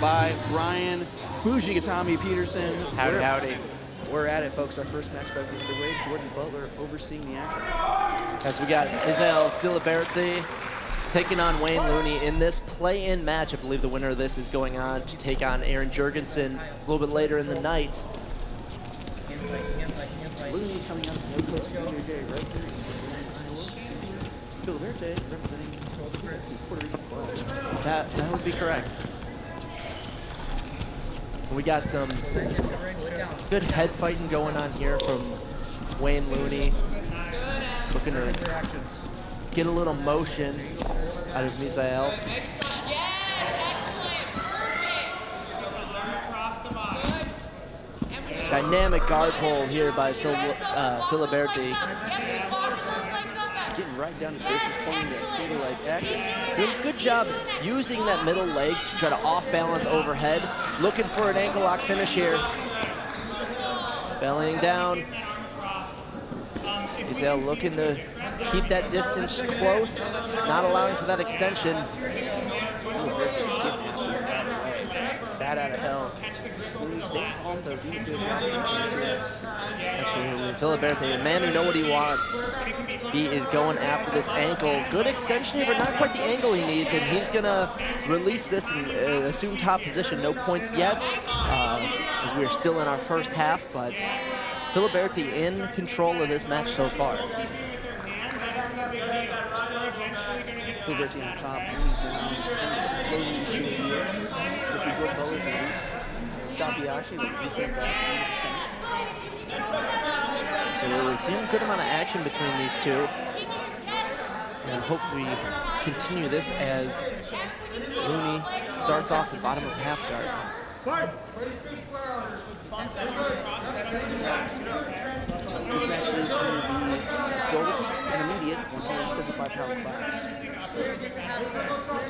by Brian Bougie Gatami Peterson. Howdy, howdy. We're at it, folks. Our first match about to be underway. Jordan Butler overseeing the action. As we got Miseal Feliberty taking on Wayne Looney in this play-in match. I believe the winner of this is going on to take on Aaron Jurgensen a little bit later in the night. Looney coming out of the Point BJJ right here in Iowa. Feliberty representing the Puerto Rican flag. That would be correct. We got some good head fighting going on here from Wayne Looney. Looking to get a little motion out of Miseal. Dynamic guard pull here by Feliberty. Getting right down to business, pulling that single leg X. Doing a good job using that middle leg to try to off-balance overhead. Looking for an ankle lock finish here. Bellying down. Miseal looking to keep that distance close, not allowing for that extension. Feliberty's getting after him right away. Bat out of hell. Looney staying calm though, doing a good job of defense here. Absolutely. Feliberty, a man who knows what he wants. He is going after this ankle. Good extension here, but not quite the angle he needs, and he's gonna release this and assume top position. No points yet, as we are still in our first half, but Feliberty in control of this match so far. Feliberty on top, Looney down, Looney the shield here. If we Jordan Butler's gonna release, stop the action, reset back 100%. Absolutely, seeing a good amount of action between these two. And hope we continue this as Looney starts off at bottom of half guard. This match is under the adult intermediate 175-pound class.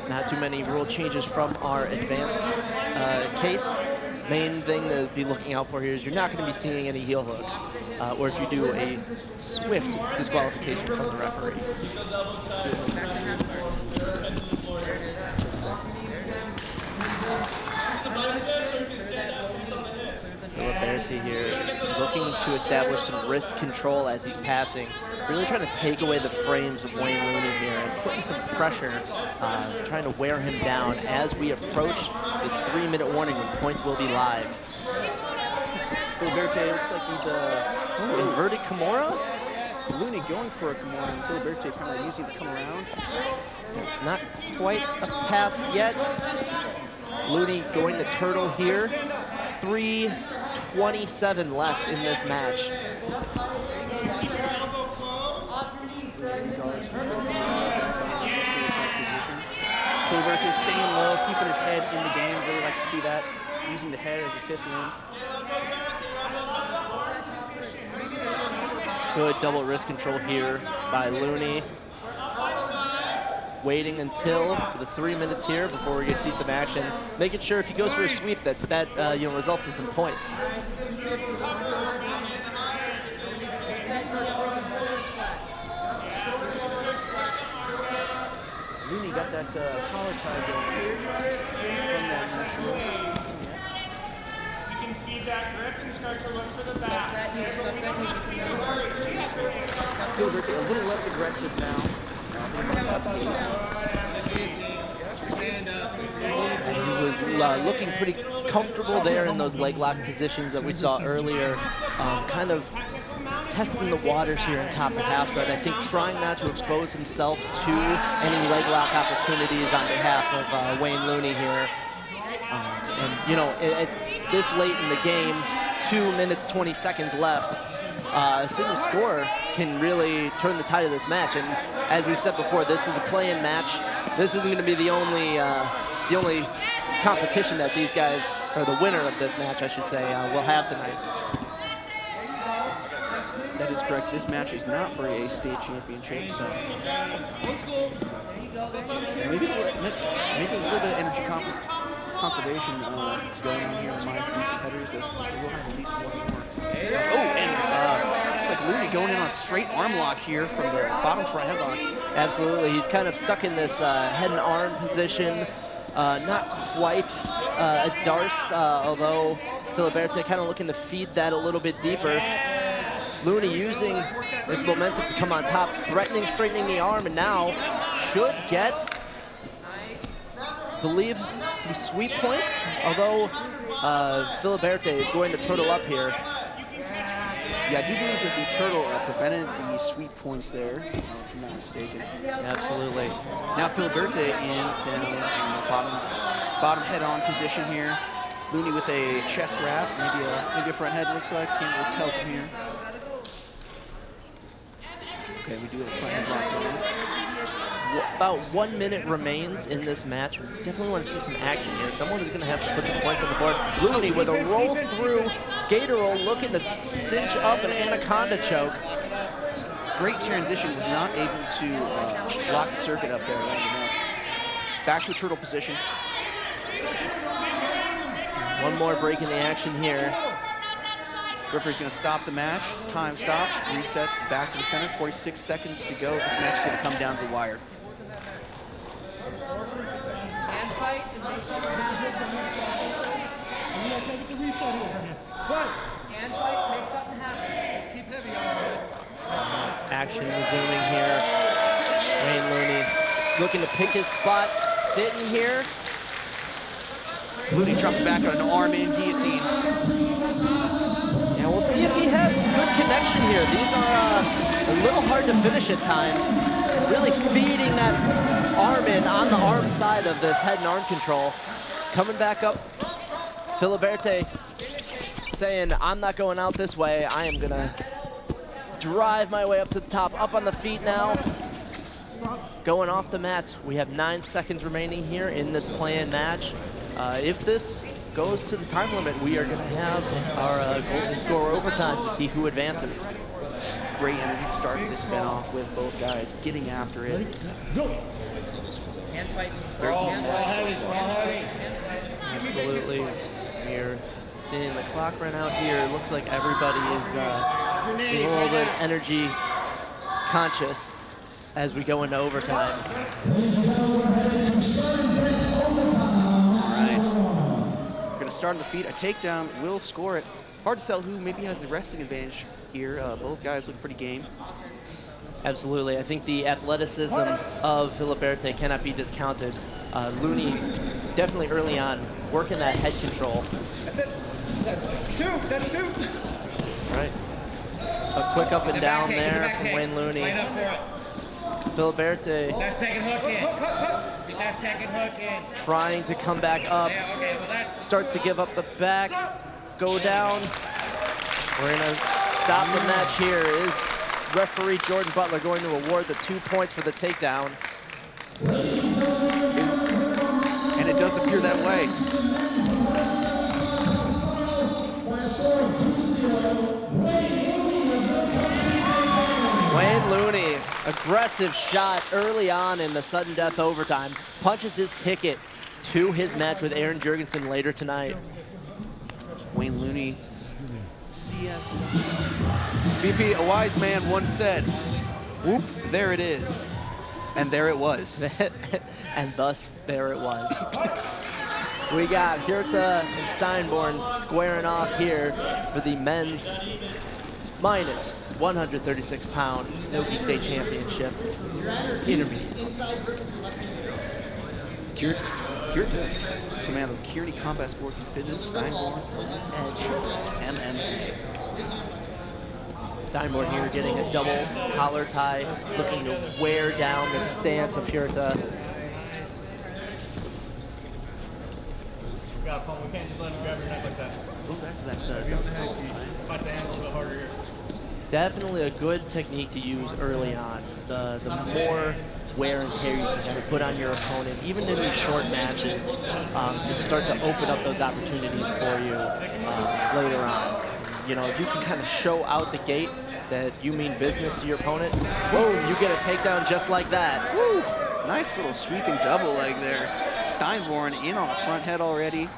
Not too many rule changes from our advanced case. Main thing to be looking out for here is you're not going to be seeing any heel hooks, or if you do, a swift disqualification from the referee. Feliberty here looking to establish some wrist control as he's passing. Really trying to take away the frames of Wayne Looney here and putting some pressure, trying to wear him down as we approach the 3-minute warning when points will be live. Feliberty looks like he's inverted Kimura? Looney going for a Kimura and Feliberty kind of using it to come around. It's not quite a pass yet. Looney going to turtle here. 3:27 left in this match. Feliberty staying low, keeping his head in the game. Really like to see that. Using the head as a fifth limb. Good double wrist control here by Looney. Waiting until the 3 minutes here before we get to see some action. Making sure if he goes for a sweep that results in some points. Looney got that collar tie going from that initial. You can feed that grip and start to look for the back. Feliberty a little less aggressive now. And he was looking pretty comfortable there in those leg lock positions that we saw earlier, kind of testing the waters here in top of half guard. I think trying not to expose himself to any leg lock opportunities on behalf of Wayne Looney here. At this late in the game, 2 minutes, 20 seconds left. A single score can really turn the tide of this match. And as we've said before, this is a play-in match. This isn't going to be the only competition that these guys, or the winner of this match, I should say, will have tonight. That is correct. This match is not for a state championship, so maybe a little bit of energy conservation going on here among these competitors, as they will have at least one more. Looks like Looney going in on a straight arm lock here from the bottom front headlock. Absolutely. He's kind of stuck in this head and arm position. Not quite a Darce, although Feliberty kind of looking to feed that a little bit deeper. Looney using this momentum to come on top, threatening, straightening the arm, and now should get, I believe, some sweep points, although Feliberty is going to turtle up here. Yeah, I do believe that the turtle prevented the sweep points there, if I'm not mistaken. Absolutely. Now Feliberty down in the bottom head-on position here. Looney with a chest wrap, maybe a front head looks like. Can't really tell from here. Okay, we do have a front head lock going. About 1 minute remains in this match. We definitely want to see some action here. Someone is going to have to put some points on the board. Looney with a roll through, gator roll, looking to cinch up an anaconda choke. Great transition, was not able to lock the circuit up there. Back to a turtle position. One more break in the action here. Referee's going to stop the match. Time stops, resets, back to the center. 46 seconds to go. This match is going to come down to the wire. Action resuming here. Wayne Looney looking to pick his spot, sitting here. Looney dropping back on an arm-in guillotine. And we'll see if he has good connection here. These are a little hard to finish at times. Really feeding that arm in on the arm side of this head and arm control. Coming back up, Feliberty saying, I'm not going out this way. I am gonna drive my way up to the top. Up on the feet now. Going off the mats. We have 9 seconds remaining here in this play-in match. If this goes to the time limit, we are going to have our golden score overtime to see who advances. Great energy to start this event off with, both guys getting after it. Absolutely. We're seeing the clock run out here. It looks like everybody is being a little bit energy conscious as we go into overtime. We're going to start on the feet. A takedown will score it. Hard to tell who maybe has the wrestling advantage here. Both guys look pretty game. Absolutely. I think the athleticism of Feliberty cannot be discounted. Looney definitely early on working that head control. That's it. That's two. That's two. All right. A quick up and down there from Wayne Looney. Feliberty That second hook in. Get that second hook in. trying to come back up. Okay, well that's Starts to give up the back, go down. We're gonna stop the match here. Is referee Jordan Butler going to award the 2 points for the takedown? And it does appear that way. Wayne Looney, aggressive shot early on in the sudden death overtime, punches his ticket to his match with Aaron Jurgensen later tonight. Wayne Looney, CF. BP, a wise man once said, whoop, there it is. And there it was. And thus, there it was. We got Huryta and Steinborn squaring off here for the men's minus 136-pound Noki State Championship intermediate. Huryta, command of Kearney Combat Sports and Fitness, Steinborn, Edge, MMA. Steinborn here getting a double collar tie, looking to wear down the stance of Huryta. we can't just let him grab your neck like that. Go back to that double collar tie. Fight the hand a little bit harder here. Definitely a good technique to use early on. The more wear and tear you can kind of put on your opponent, even in these short matches, can start to open up those opportunities for you later on. You know, if you can kind of show out the gate that you mean business to your opponent, boom, you get a takedown just like that. Woo! Nice little sweeping double leg there. Steinborn in on the front head already.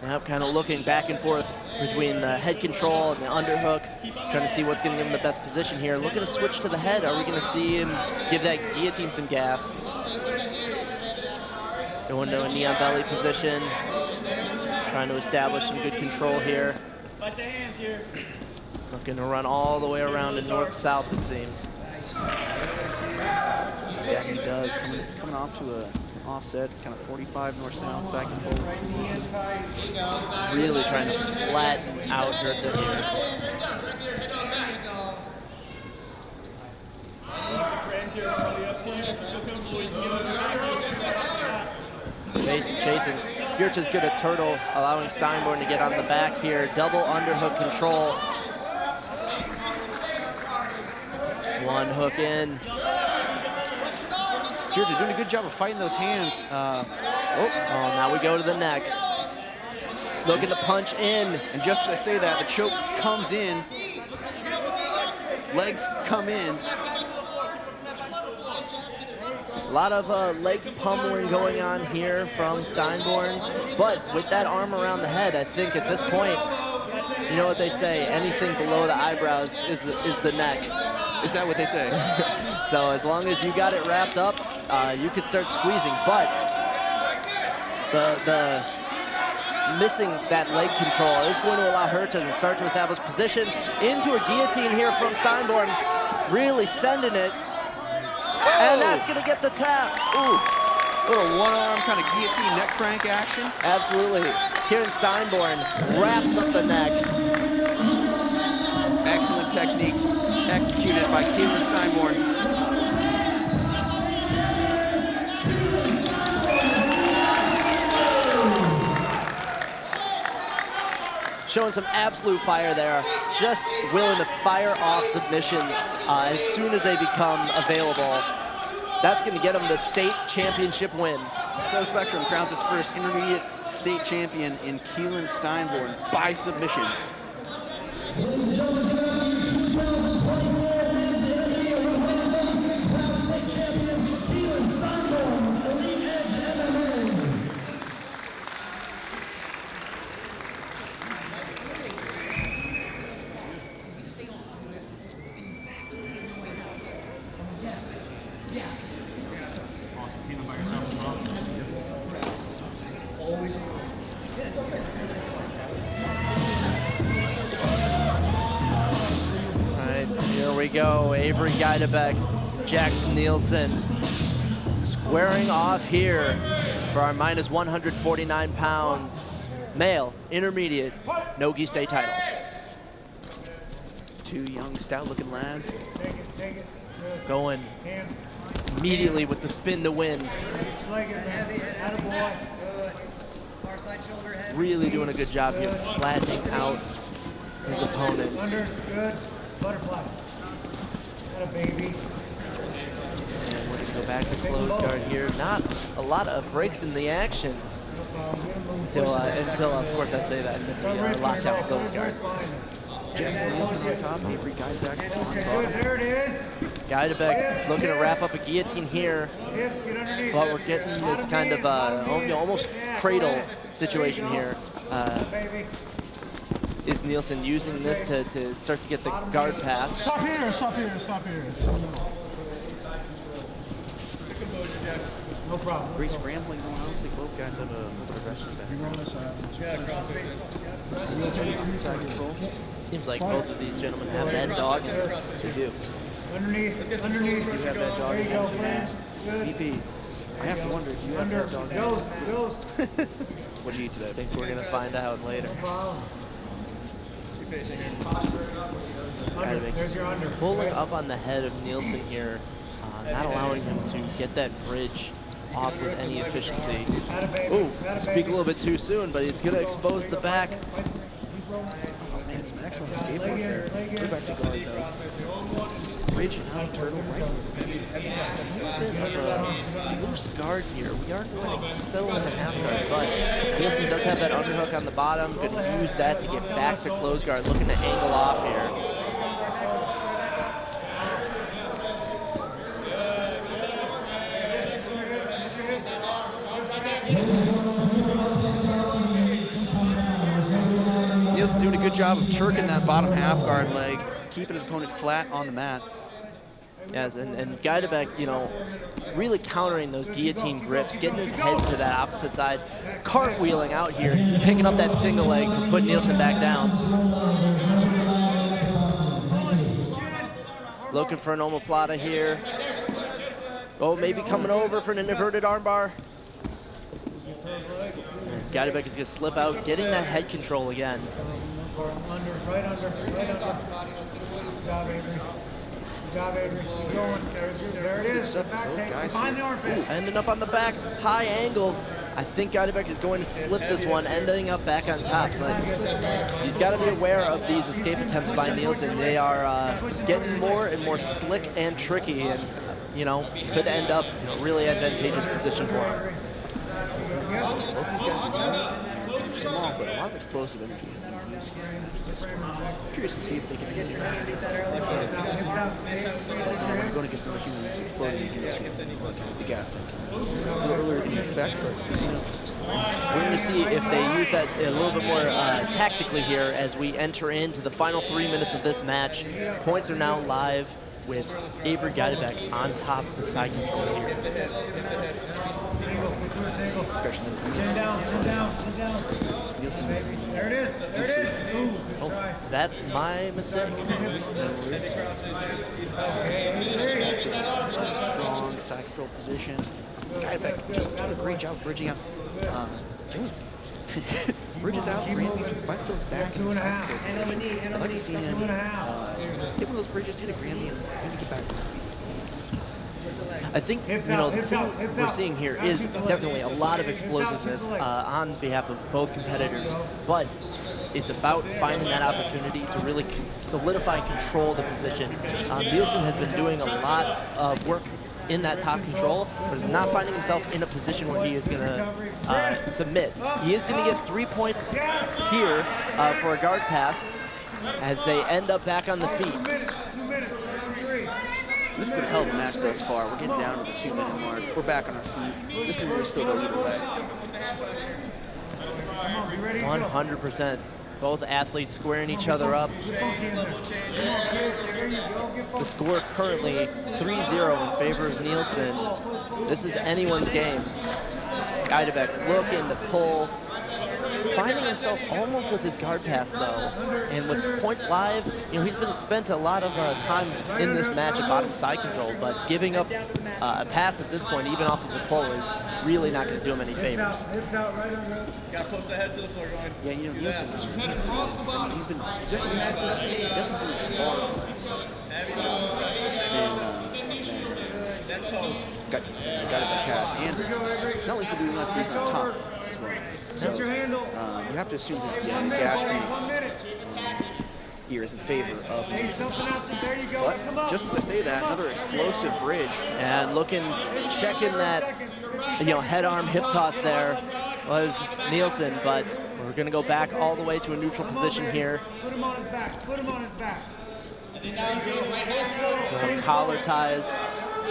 Now kind of looking back and forth between the head control and the underhook, trying to see what's going to give him the best position here. Looking to switch to the head. Are we going to see him give that guillotine some gas? Going to a knee on belly position. Trying to establish some good control here. Fight the hands here. Looking to run all the way around in north-south, it seems. Yeah, he does. Coming off to a offset, kind of 45 north-south side control position. Really trying to flatten out Huryta here. Chasing. Huryta's good at turtle, allowing Steinborn to get on the back here. Double underhook control. One hook in. Huryta doing a good job of fighting those hands. Now we go to the neck. Looking to punch in. And just as I say that, the choke comes in. Legs come in. A lot of leg pummeling going on here from Steinborn, but with that arm around the head, I think at this point, you know what they say, anything below the eyebrows is the neck. Is that what they say? So as long as you got it wrapped up, you could start squeezing, but the missing that leg control is going to allow Huryta to start to establish position into a guillotine here from Steinborn, really sending it. And that's going to get the tap. Ooh, little one-arm kind of guillotine neck crank action. Absolutely. Kieran Steinborn wraps up the neck. Excellent technique executed by Keilund Steinborn. Showing some absolute fire there. Just willing to fire off submissions as soon as they become available. That's going to get him the state championship win. South Spectrum crowns its first intermediate state champion in Keilund Steinborn by submission. Go, Avery Guidebeck, Jackson Nielsen squaring off here for our minus 149 pounds male intermediate no-gi state title. Two young, stout-looking lads. Going immediately with the spin to win. Really doing a good job here, flattening out his opponent. Butterfly. Baby. And we're going to go back to close guard here. Not a lot of breaks in the action until of course, I say that, and then we locked out close guard. Jackson Nielsen on top, Avery Guidebeck on the bottom. There it is. Guidebeck looking to wrap up a guillotine here, but we're getting this kind of almost cradle situation here. Is Nielsen using this to start to get the guard pass? Stop here, stop here, stop here. No problem. Great scrambling going on. Looks like both guys have a little bit of wrestling back. Nielsen side control. Seems like both of these gentlemen have that dog. They do. Underneath. They do have that dog in them. VP, I have to wonder if you have that dog in them. What'd you eat today? I think we're going to find out later. There's your under. Pulling up on the head of Nielsen here, not allowing him to get that bridge off with any efficiency. Ooh, speak a little bit too soon, but it's going to expose the back. Oh man, some excellent skateboard there. Go back to guard though. Bridge out, turtle right. Loose guard here. We are going to settle in the half guard, but Nielsen does have that underhook on the bottom. Going to use that to get back to close guard. Looking to angle off here. Nielsen doing a good job of chirking that bottom half guard leg, keeping his opponent flat on the mat. Yes, and Guidebeck, you know, really countering those guillotine grips, getting his head to that opposite side, cartwheeling out here, picking up that single leg to put Nielsen back down. Looking for an omoplata here. Oh, maybe coming over for an inverted armbar. Guidebeck is going to slip out, getting that head control again. Right under. Good job, Avery. Good job, Avery. Keep going. There it is. Good stuff for both guys here. Ending up on the back, high angle. I think Guidebeck is going to slip this one, ending up back on top. But he's got to be aware of these escape attempts by Nielsen. They are getting more and more slick and tricky, and could end up in a really advantageous position for him. Both these guys are young and small, but a lot of explosive energy has been used in this match thus far. I'm curious to see if they can maintain that. But when you're going against another human who's exploding against you, a lot of times the gas tank can be a little earlier than you expect, but who knows? We're going to see if they use that a little bit more tactically here as we enter into the final 3 minutes of this match. Points are now live with Avery Guidebeck on top of side control here. Especially as Nielsen. There it is. Oh, that's my mistake. Strong side control position. Guidebeck just doing a great job bridging out. Bridges out, Granby's right to the back in the side control position. I'd like to see him hit one of those bridges, hit a Granby, and maybe get back to his feet. I think, the thing we're seeing here is definitely a lot of explosiveness on behalf of both competitors, but it's about finding that opportunity to really solidify and control the position. Nielsen has been doing a lot of work in that top control, but is not finding himself in a position where he is going to submit. He is going to get 3 points here for a guard pass as they end up back on the feet. This has been a hell of a match thus far. We're getting down to the 2-minute mark. We're back on our feet. This can really still go either way. 100%. Both athletes squaring each other up. The score currently 3-0 in favor of Nielsen. This is anyone's game. Guidebeck looking to pull, finding himself almost with his guard pass though. And with points live, he's been spent a lot of time in this match at bottom side control, but giving up a pass at this point, even off of a pull, is really not going to do him any favors. Got to post the head to the floor, go ahead. Yeah, Nielsen, he's been definitely doing far less than Guidebeck has, and not only has he been doing less, but he's been on top as well. So you have to assume that the gas tank here is in favor of Nielsen. But just as I say that, another explosive bridge. And checking that head arm hip toss there was Nielsen, but we're going to go back all the way to a neutral position here. Put him on his back. Put him on his back. Collar ties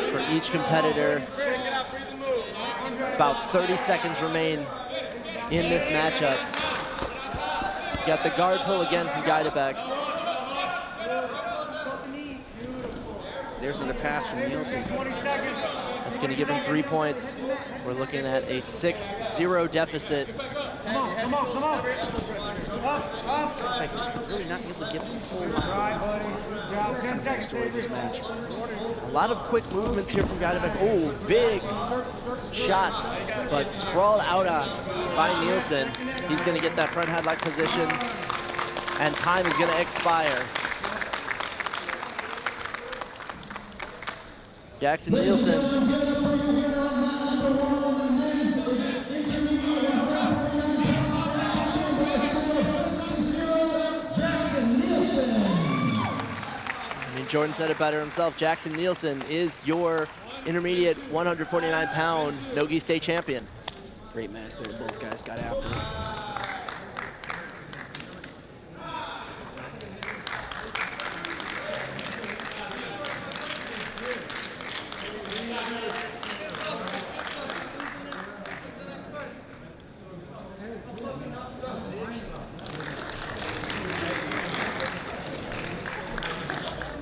for each competitor. About 30 seconds remain in this matchup. Got the guard pull again from Guidebeck. There's another pass from Nielsen. That's going to give him 3 points. We're looking at a 6-0 deficit. Come on. Like just really not able to get the whole lot. That's kind of the story of this match. A lot of quick movements here from Guidebeck. Oh, big shot, but sprawled out by Nielsen. He's going to get that front headlock position, and time is going to expire. Jackson Nielsen. Jordan said it better himself. Jackson Nielsen is your intermediate 149-pound no-gi state champion. Great match there. Both guys got after it.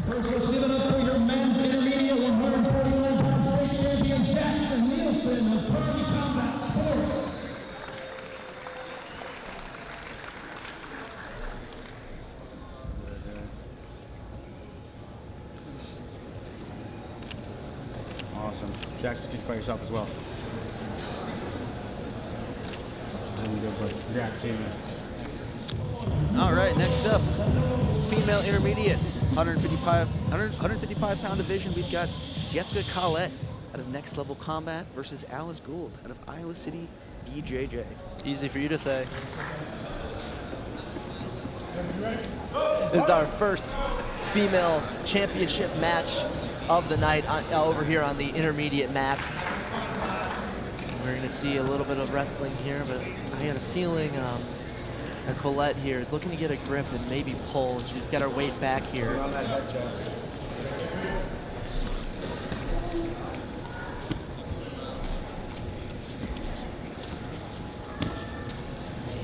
First, let's give it up for your men's intermediate 149-pound state champion, Jackson, speak by yourself as well. Really good, but congrats, Jamie. All right, next up, female intermediate, 155-pound division. We've got Jessica Collette out of Next Level Combat versus Alyce Gould out of Iowa City BJJ. Easy for you to say. This is our first female championship match of the night over here on the intermediate mats. We're going to see a little bit of wrestling here, but I got a feeling that Collette here is looking to get a grip and maybe pull. She's got her weight back here. On that head, Jeff.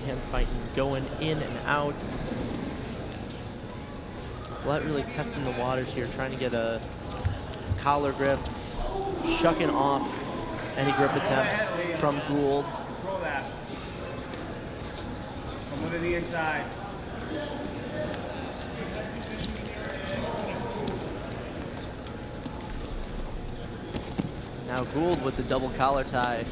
Hand fighting going in and out. Collette really testing the waters here, trying to get a collar grip, shucking off any grip attempts from Gould. Control that. Come over to the inside. Now Gould with the double collar tie.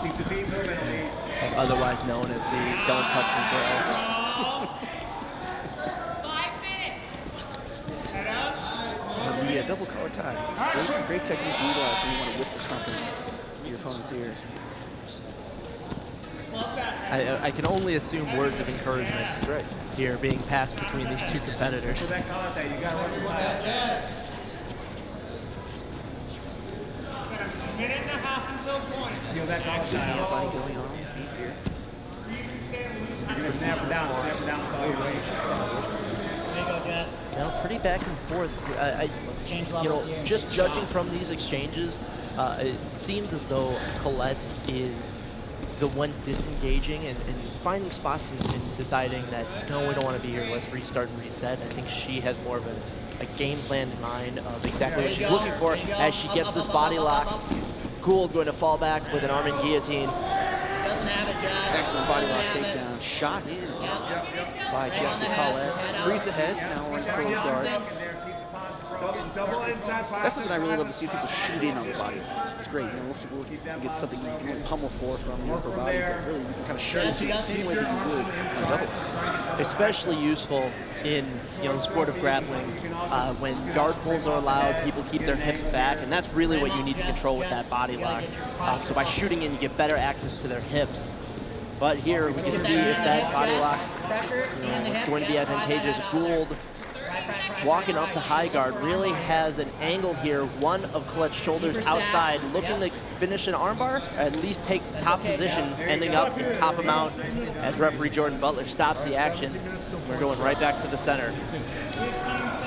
Keep the feet moving, Alyce. Otherwise known as the don't touch me bro. 5 minutes. The double collar tie. Great technique to utilize when you want to whisper something in your opponent's ear. I can only assume words of encouragement. That's right. Here being passed between these two competitors. That collar there, you got to work your way up. Minute and a half until point. Feel that collar Good hand tie. fighting going on the feet here. You're going to snap it down with all your weight. Established. Now, pretty back and forth. Just judging from these exchanges, it seems as though Collette is the one disengaging and finding spots and deciding that, no, we don't want to be here, let's restart and reset. I think she has more of a game plan in mind of exactly what she's looking for as she gets this body lock. Gould going to fall back with an arm and guillotine. Excellent body lock takedown. Shot in by Jessica Collette. Freeze the head. Now we're in closed guard. Double inside. That's something I really love to see, people shoot in on the body. It's great. You know, most people get something you can really pummel from the upper body, but really you can kind of shoot into the same way that you would on double. Especially useful in the sport of grappling when guard pulls are allowed, people keep their hips back, and that's really what you need to control with that body lock. So by shooting in, you get better access to their hips. But here we can see if that body lock, it's going to be advantageous. Gould walking up to high guard really has an angle here. One of Collette's shoulders outside, looking to finish an armbar, at least take top position, ending up in top amount as referee Jordan Butler stops the action. We're going right back to the center.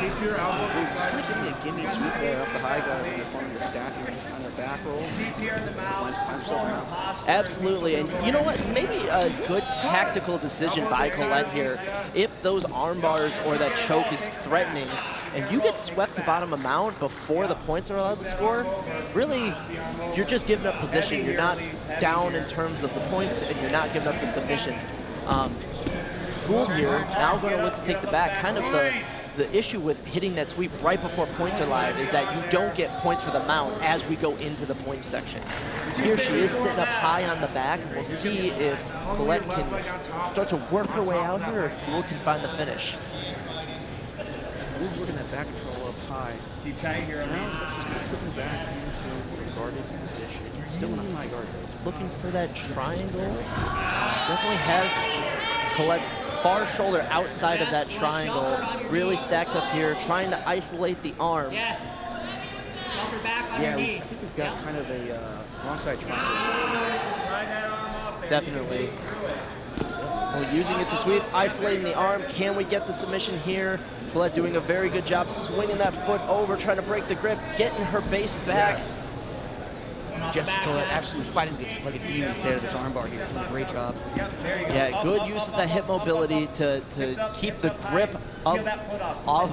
Just kind of getting a gimme sweep there off the high guard when the opponent was stacking, just kind of back roll. Finds yourself around. Absolutely, and you know what? Maybe a good tactical decision by Collette here. If those arm bars or that choke is threatening, and you get swept to bottom amount before the points are allowed to score, really, you're just giving up position. You're not down in terms of the points, and you're not giving up the submission. Gould here now going to look to take the back. Kind of the issue with hitting that sweep right before points are live is that you don't get points for the mount as we go into the points section. Here she is sitting up high on the back. We'll see if Collette can start to work her way out here or if Gould can find the finish. Gould working that back control up high. Keep tight here. Now looks like she's going to slip back into a guarded position. Still in a high guard. Looking for that triangle. Definitely has Colette's far shoulder outside of that triangle, really stacked up here, trying to isolate the arm. Yes. Yeah, I think we've got kind of a wrong side triangle. Definitely. We're using it to sweep, isolating the arm. Can we get the submission here? Collette doing a very good job swinging that foot over, trying to break the grip, getting her base back. Jessica Collette absolutely fighting like a demon inside of this armbar here, doing a great job. Yeah, good use of that hip mobility to keep the grip of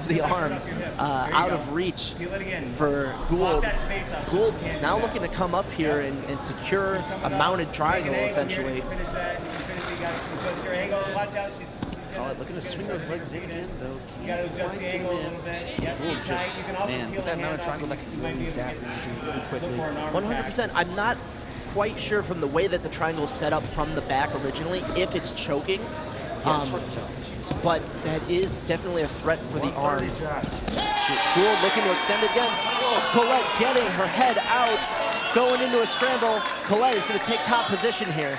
the arm out of reach for Gould. Gould now looking to come up here and secure a mounted triangle, essentially. Collette looking to swing those legs in again, though. Can't quite get them in. Gould just, man, with that mounted triangle, that can really zap energy really quickly. 100%. I'm not quite sure from the way that the triangle is set up from the back originally if it's choking. Yeah, it's hard to tell. But that is definitely a threat for the arm. Gould looking to extend it again. Collette getting her head out, going into a scramble. Collette is going to take top position here.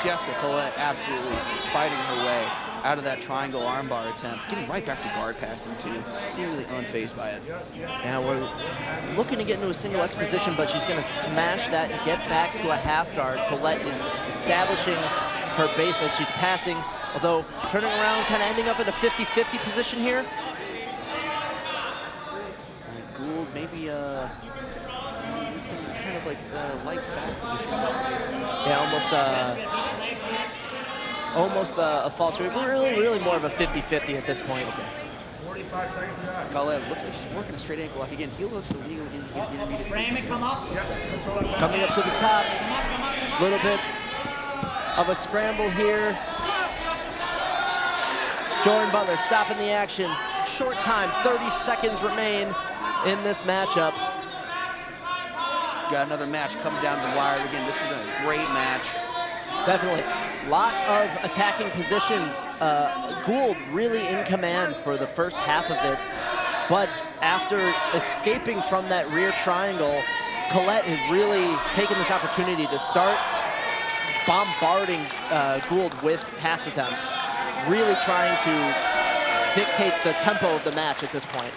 Jessica Collette absolutely fighting her way out of that triangle armbar attempt, getting right back to guard passing too, seemingly unfazed by it. Now we're looking to get into a single X position, but she's going to smash that and get back to a half guard. Collette is establishing her base as she's passing, although turning around, kind of ending up in a 50-50 position here. Gould maybe in some kind of like light side position. Yeah, almost a false read. Really more of a 50-50 at this point. Okay. 45 seconds left. Collette looks like she's working a straight ankle lock. Again, heel hooks illegal in intermediate. Frame it, come up. Coming up to the top. A little bit of a scramble here. Jordan Butler stopping the action. Short time, 30 seconds remain in this matchup. Got another match coming down to the wire. Again, this has been a great match. Definitely. Lot of attacking positions. Gould really in command for the first half of this. But after escaping from that rear triangle, Collette has really taken this opportunity to start bombarding Gould with pass attempts. Really trying to dictate the tempo of the match at this point.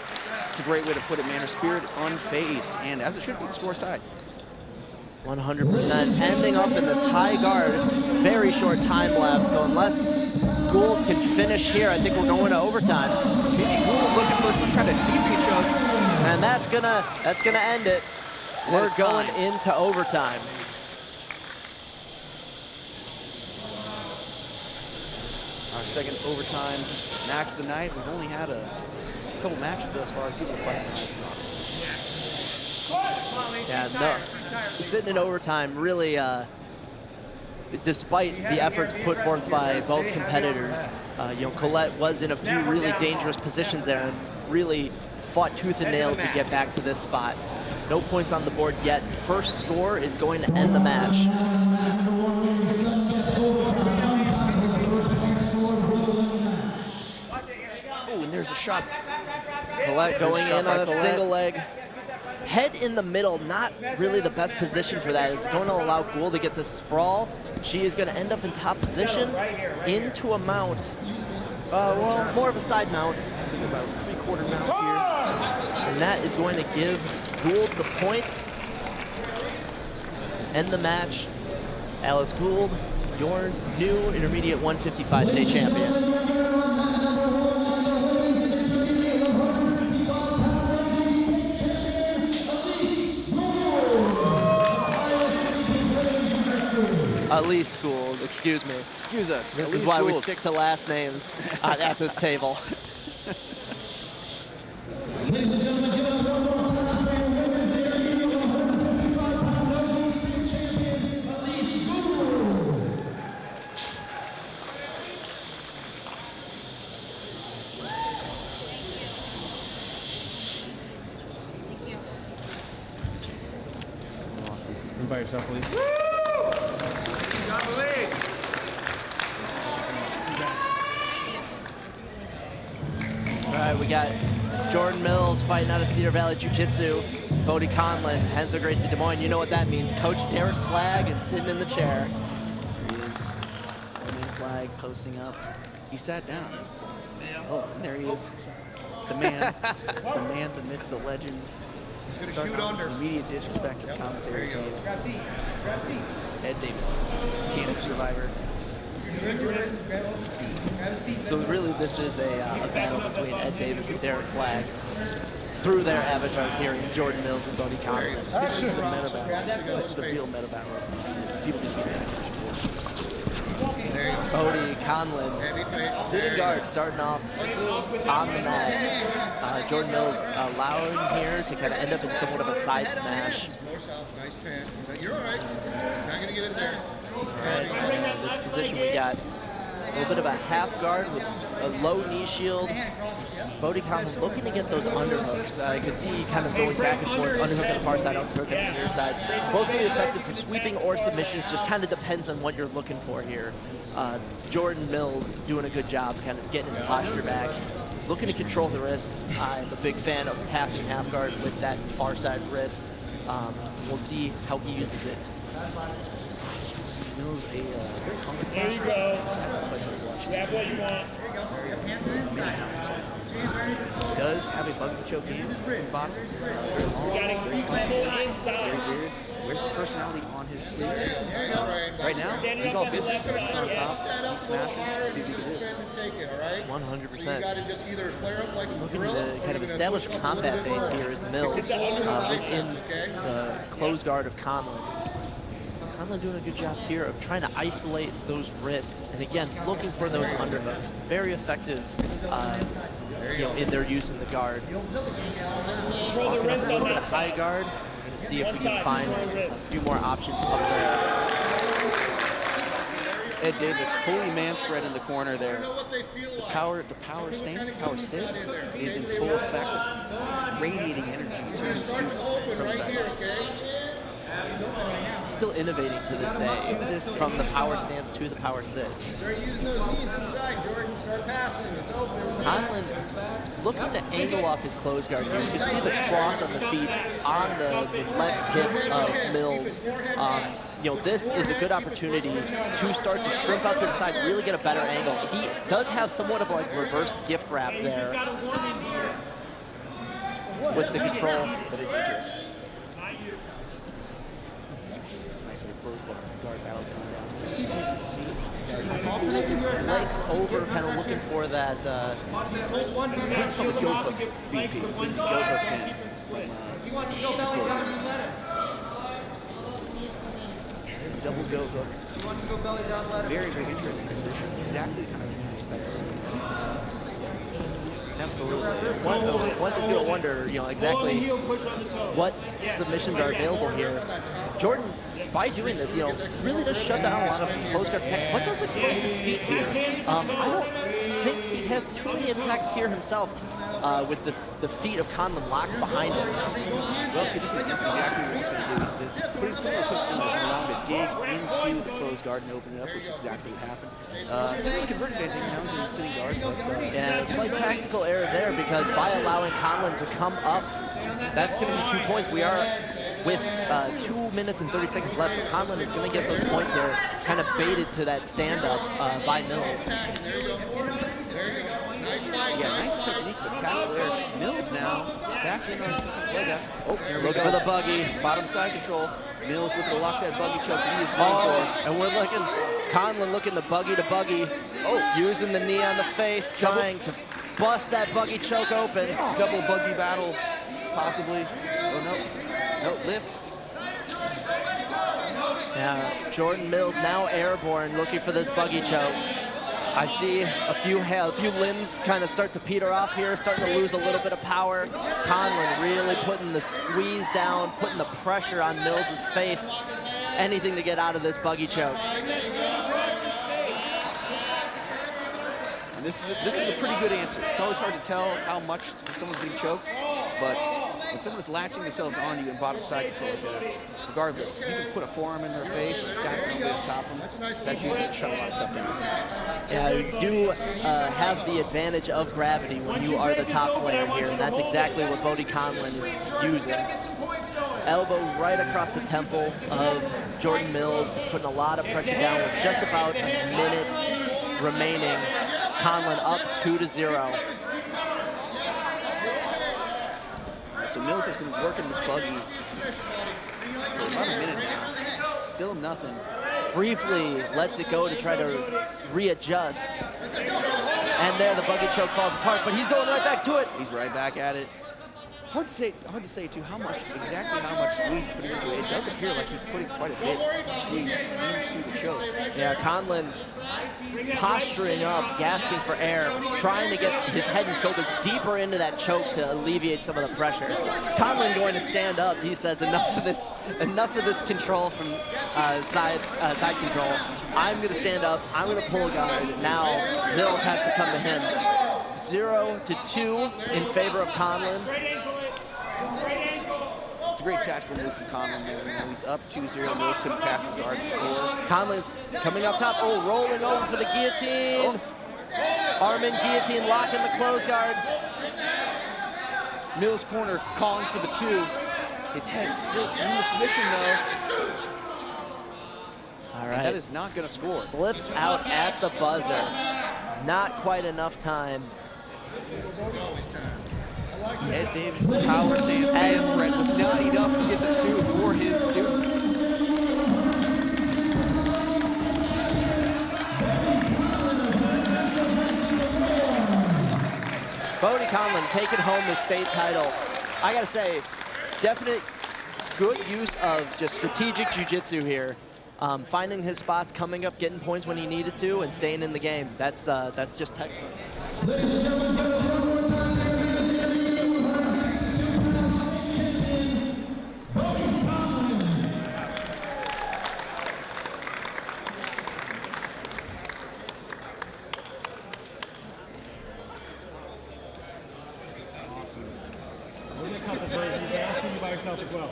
It's a great way to put it, man. Her spirit unfazed, and as it should be, the score's tied. 100%. Ending up in this high guard. Very short time left, so unless Gould can finish here, I think we're going to overtime. Maybe Gould looking for some kind of TP choke. And that's gonna end it. We're going into overtime. Our second overtime match of the night. We've only had a couple matches thus far as people are fighting this. Yeah, no. Sitting in overtime, really, despite the efforts put forth by both competitors, Collette was in a few really dangerous positions there and really fought tooth and nail to get back to this spot. No points on the board yet. First score is going to end the match. Oh, and there's a shot. Collette going in on a single leg. Head in the middle, not really the best position for that. It's going to allow Gould to get the sprawl. She is going to end up in top position into a mount. Well, more of a side mount. So about a 3/4 mount here. And that is going to give Gould the points. End the match. Alyce Gould, your new intermediate 155 state champion. Alyce Gould, excuse me. Excuse us. This Alyce is why we Gould. stick to last names at this table. By yourself, please. All right, we got Jordan Mills fighting out of Cedar Valley Jiu-Jitsu. Bode Conlan, Hensel Gracie Des Moines. You know what that means. Coach Derek Flagg is sitting in the chair. There he is. Main flag posting up. He sat down. Oh, and there he is. The man, the myth, the legend. Starting off with some immediate disrespect to the commentary team. Ed Davis, cancer survivor. So really this is a battle between Ed Davis and Derek Flagg through their avatars here in Jordan Mills and Bode Conlan. This is the meta battle. This is the real meta battle that people need to be paying attention to. Bode Conlan, sitting guard, starting off on the mat. Jordan Mills allowing here to kind of end up in somewhat of a side smash. Nice pan. You're all right. Not gonna get in there. All right, this position we got little bit of a half guard with a low knee shield. Bode Conlan looking to get those underhooks. I could see kind of going back and forth, underhook on the far side, underhook on the near side. Both can be effective for sweeping or submissions, just kind of depends on what you're looking for here. Jordan Mills doing a good job kind of getting his posture back. Looking to control the wrist. I'm a big fan of passing half guard with that far side wrist. We'll see how he uses it. Mills, a very funky There you go. I've had the pleasure of watching You have what you want. many times now. Does have a buggy choke in the bottom. Very long, Got to very keep flexible, people inside. very weird. Wears his personality on his sleeve. Right now, he's all business. He's on top. He's smashing. Let's see what he can do. 100%. Looking to kind of establish a combat base here is Mills within the close guard of Conlan. Conlan doing a good job here of trying to isolate those wrists, and again, looking for those underhooks. Very effective in their use in the guard. Control the wrist A little on bit that of high side. guard. We're going to see if we can One find side, control a wrist. few more options up there. Ed Davis fully man spread in the corner there. The power stance, power sit is in full effect, radiating energy to the student from the sidelines. Still innovating to this day, from the power stance to the power sit. Conlan looking to angle off his close guard here. You can see the cross on the feet on the left hip of Mills. This is a good opportunity to start to shrimp out to the side, really get a better angle. He does have somewhat of like reverse gift wrap there with the control. That is interesting. Nice little close guard battle going down. Just take a seat. I think he has his legs over, kind of looking for that. I think it's called the goat hook BP. Bring the goat hooks in from a double goat hook. Very, very interesting position. Exactly the kind of thing you'd expect to see. Absolutely. One is going to wonder, exactly what submissions are available here. Jordan, by doing this, really does shut down a lot of close guard attacks, but does expose his feet here. I don't think he has too many attacks here himself with the feet of Conlan locked behind him. Well, see, this is exactly what he's going to do. Is putting those hooks in is going to allow him to dig into the closed guard and open it up, which is exactly what happened. Didn't really convert to anything. Now he's in sitting guard, but yeah, it's like tactical error there, because by allowing Conlan to come up, that's going to be 2 points. We are with 2 minutes and 30 seconds left, so Conlan is going to get those points here, kind of baited to that stand-up by Mills. Yeah, nice technique, but tackle there. Mills now back in on some kind of leg out. Oh, here we Look go. for the buggy. Bottom side control. Mills looking to lock that buggy choke that he is going for. And we're looking, Conlan looking to buggy. Oh, using the knee on the face, trying to bust that buggy choke open. Double buggy battle, possibly. Oh, no. No, lift. Yeah, Jordan Mills now airborne, looking for this buggy choke. I see a few limbs kind of start to peter off here, starting to lose a little bit of power. Conlan really putting the squeeze down, putting the pressure on Mills' face. Anything to get out of this buggy choke. And this is a pretty good answer. It's always hard to tell how much someone's being choked, but when someone's latching themselves on you in bottom side control like that, regardless, if you can put a forearm in their face and stack them way on top of them, that's usually going to shut a lot of stuff down. Yeah, you do have the advantage of gravity when you are the top player here, and that's exactly what Bode Conlan is using. Elbow right across the temple of Jordan Mills, putting a lot of pressure down with just about a minute remaining. Conlan up 2-0. So Mills has been working this buggy for about a minute now. Still nothing. Briefly lets it go to try to readjust. And there the buggy choke falls apart, but he's going right back to it. He's right back at it. Hard to say too exactly how much squeeze he's putting into it. It does appear like he's putting quite a bit of squeeze into the choke. Yeah, Conlan posturing up, gasping for air, trying to get his head and shoulder deeper into that choke to alleviate some of the pressure. Conlan going to stand up. He says, enough of this control from side control. I'm going to stand up. I'm going to pull a guard. Now Mills has to come to him. 0-2 in favor of Conlan. It's a great tactical move from Conlan there. You know, he's up 2-0. Mills couldn't pass the guard before. Conlan's coming up top. Oh, rolling over for the guillotine. Arm in guillotine, locking the close guard. Mills corner calling for the 2. His head's still in the submission though. All right. And that is not going to score. Flips out at the buzzer. Not quite enough time. Ed Davis' power stance man spread was not enough to get the 2 for his student. Bode Conlan taking home the state title. I gotta say, definite good use of just strategic jiu-jitsu here. Finding his spots, coming up, getting points when he needed to, and staying in the game. That's just textbook. As well.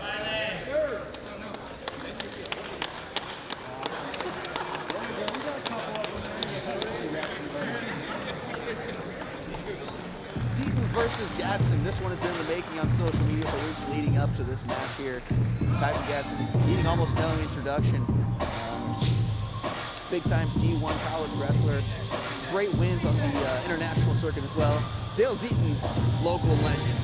Deaton versus Gadson. This one has been in the making on social media for weeks leading up to this match here. Kyven Gadson needing almost no introduction. Big-time D1 college wrestler. Great wins on the international circuit as well. Dale Deaton, local legend.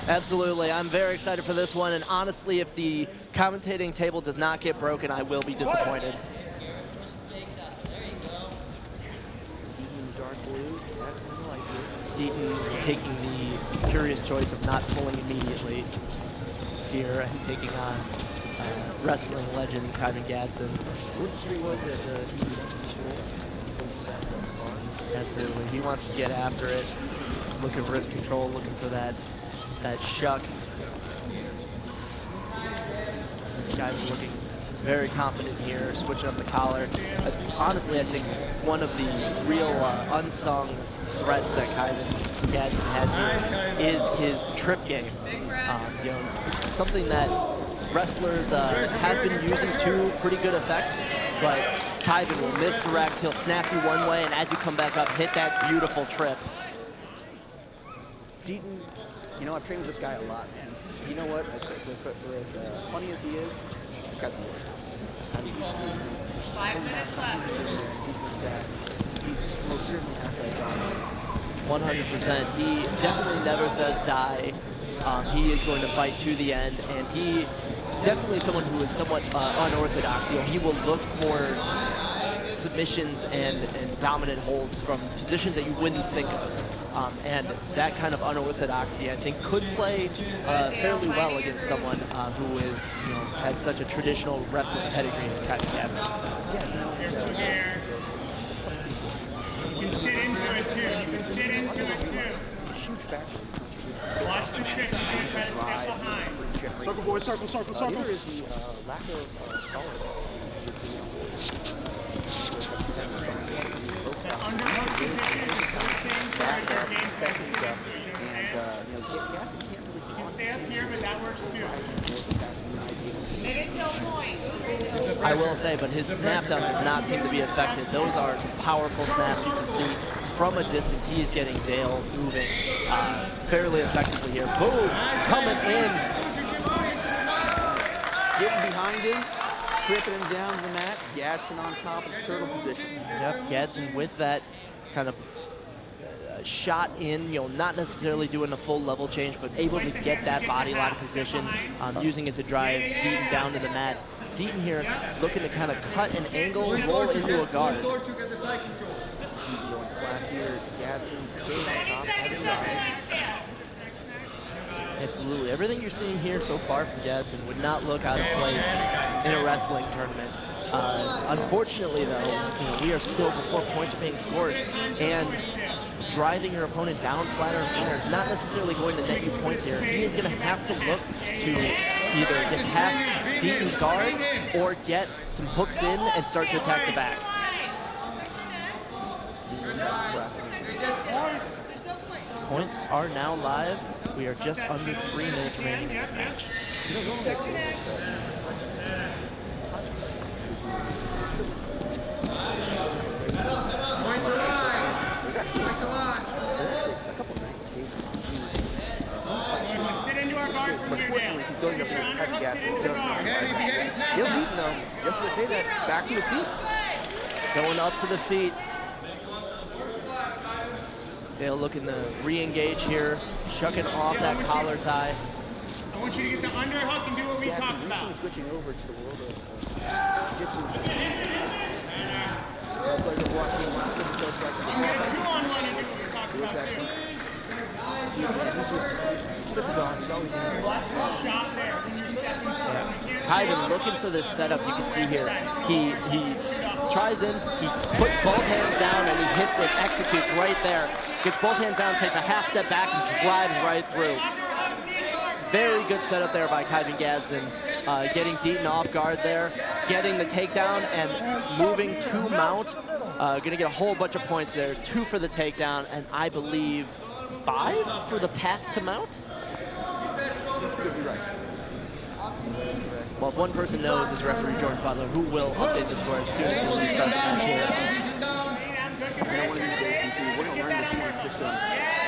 Absolutely. I'm very excited for this one, and honestly, if the commentating table does not get broken, I will be disappointed. Deaton in the dark blue, Gadson in the light blue. Deaton taking the curious choice of not pulling immediately here and taking on wrestling legend Kyven Gadson. What street was it Deaton mentioned before? Absolutely. He wants to get after it, looking for wrist control, looking for that shuck. Kyven looking very confident here, switching up the collar. Honestly, I think one of the real unsung threats that Kyven Gadson has here is his trip game. You know, something that wrestlers have been using to pretty good effect, but Kyven will misdirect. He'll snap you one way, and as you come back up, hit that beautiful trip. Deaton, you know, I've trained with this guy a lot, man. You know what? As funny as he is, this guy's more. I mean, he's going to scrap. He most certainly has that dog. 100%. He definitely never says die. He is going to fight to the end, and he definitely someone who is somewhat unorthodox. You know, he will look for submissions and dominant holds from positions that you wouldn't think of. And that kind of unorthodoxy, I think, could play fairly well against someone who is, you know, has such a traditional wrestling pedigree as Kyven Gadson. Yeah, you know, You can sit into it too. You can sit into it too. it's a huge factor. Watch the trick. He's going to try to step behind. Circle, boys, circle, circle, The circle. other is the lack of star in jiu-jitsu. Set things up, and you know, Gadson can't really launch the Stay up same here, but that works too. attacks and I will say, but his snap down does not seem to be affected. Those are some powerful snaps. You can see from a distance he is getting Dale moving fairly effectively here. Boom! Coming in. Getting behind him, tripping him down to the mat. Gadson on top of the turtle position. Yep, Gadson with that kind of shot in, you know, not necessarily doing a full level change, but able to get that body lock position, using it to drive Deaton down to the mat. Deaton here looking to kind of cut an angle, roll into a guard. Deaton going flat here. Gadson still on top, heavy drive. Absolutely. Everything you're seeing here so far from Gadson would not look out of place in a wrestling tournament. Unfortunately, though, we are still before points are being scored, and driving your opponent down flatter and flatter is not necessarily going to net you points here. He is going to have to look to either get past Deaton's guard or get some hooks in and start to attack the back. Points are now live. We are just under 3 minutes remaining in this match. There's actually a couple of nice escapes. But unfortunately, he's going up against Kyven Gadson, who does not provide that position. Gil Deaton, though, just to say that, back to his feet. Going up to the feet. Dale looking to re-engage here, shucking off that collar tie. I want you to get the underhook and do what we talked Gadson about. recently switching over to the world of jiu-jitsu and submission. Like watching last time himself back to the he looked actually. He's just, he's such a dog, he's always in it. Kyven looking for this setup you can see here. He tries in, he puts both hands down and he hits it, executes right there. Gets both hands down, takes a half step back and drives right through. Very good setup there by Kyven Gadson. Getting Deaton off guard there, getting the takedown and moving to mount. Gonna get a whole bunch of points there. 2 for the takedown and I believe 5 for the pass to mount? Could be right. Well, if one person knows is referee Jordan Butler, who will update the score as soon as we restart the match here. One of these days, BP, we're going to learn this point system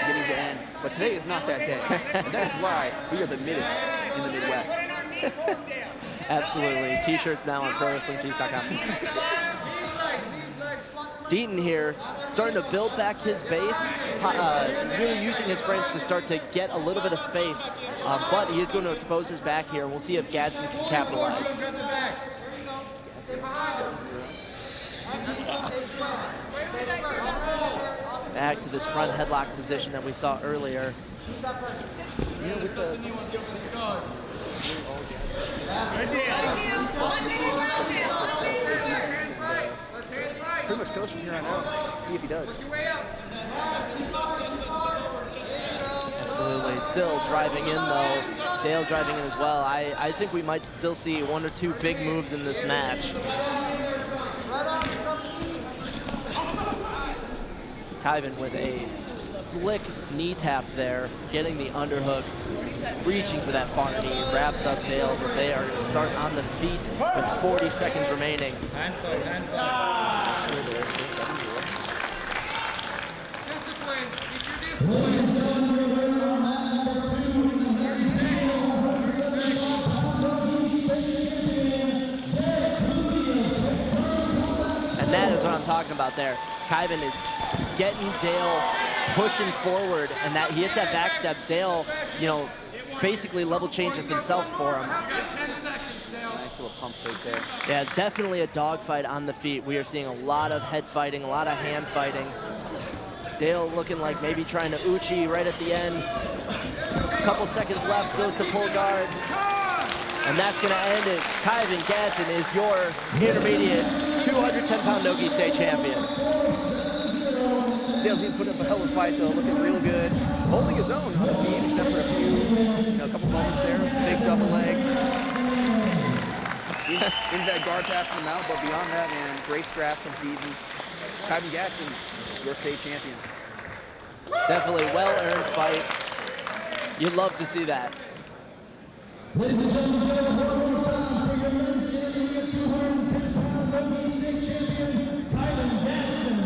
beginning to end. But today is not that day. And that is why we are the middest in the Midwest. Absolutely. T-shirts now on ProWrestlingTees.com. Deaton here, starting to build back his base, really using his frames to start to get a little bit of space, but he is going to expose his back here. We'll see if Gadson can capitalize. Back to this front headlock position that we saw earlier. You know, with the 6 minutes, this is really all pretty much coach from here on out. See if he does. Absolutely. Still driving in, though. Dale driving in as well. I think we might still see 1 or 2 big moves in this match. Kyven with a slick knee tap there, getting the underhook, reaching for that far knee, wraps up Dale, but they are going to start on the feet with 40 seconds remaining. And that is what I'm talking about there. Kyven is getting Dale pushing forward, and that he hits that back step. Dale, basically level changes himself for him. Nice little pump fake there. Yeah, definitely a dogfight on the feet. We are seeing a lot of head fighting, a lot of hand fighting. Dale looking like maybe trying to Uchi right at the end. A couple seconds left, goes to pull guard. And that's going to end it. Kyven Gadson is your intermediate 210-pound Nogi state champion. Dale Deaton put up a hell of a fight, though, looking real good. Holding his own on the feet, except for a couple moments there. Big double leg. Into that guard pass in the mount, but beyond that, man, great scrap from Deaton. Kyven Gadson, your state champion. Definitely well-earned fight. You'd love to see that. Ladies and gentlemen, one more time for your men's intermediate 210-pound Nogi state champion, Kyven Gadson.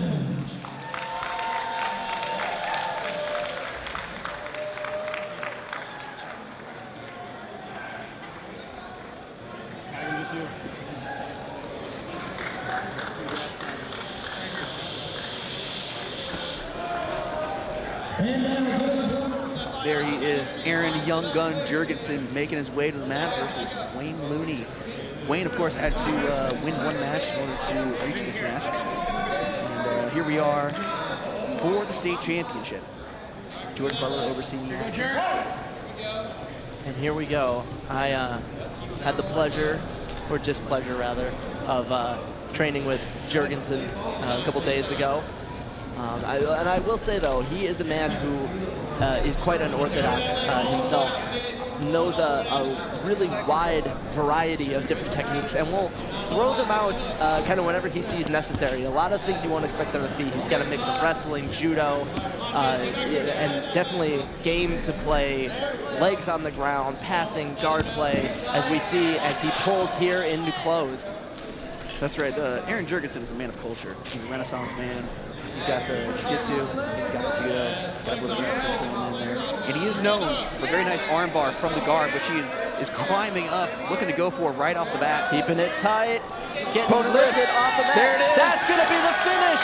There he is, Aaron Young Gun Jurgensen making his way to the mat versus Wayne Looney. Wayne, of course, had to win 1 match in order to reach this match. And here we are for the state championship. Jordan Butler overseeing the action. And here we go. I had the pleasure, or displeasure rather, of training with Jurgensen a couple days ago. And I will say though, he is a man who is quite unorthodox himself, knows a really wide variety of different techniques, and will throw them out kind of whenever he sees necessary. A lot of things you won't expect on the feet. He's got a mix of wrestling, judo, and definitely game to play, legs on the ground, passing, guard play, as we see as he pulls here into closed. That's right. Aaron Jurgensen is a man of culture. He's a Renaissance man. He's got the jiu-jitsu, he's got the judo, got a little wrestling thrown in there. And he is known for a very nice armbar from the guard, which he is climbing up, looking to go for right off the bat. Keeping it tight, getting Opponent lifted lifts. off the mat. There it is. That's going to be the finish.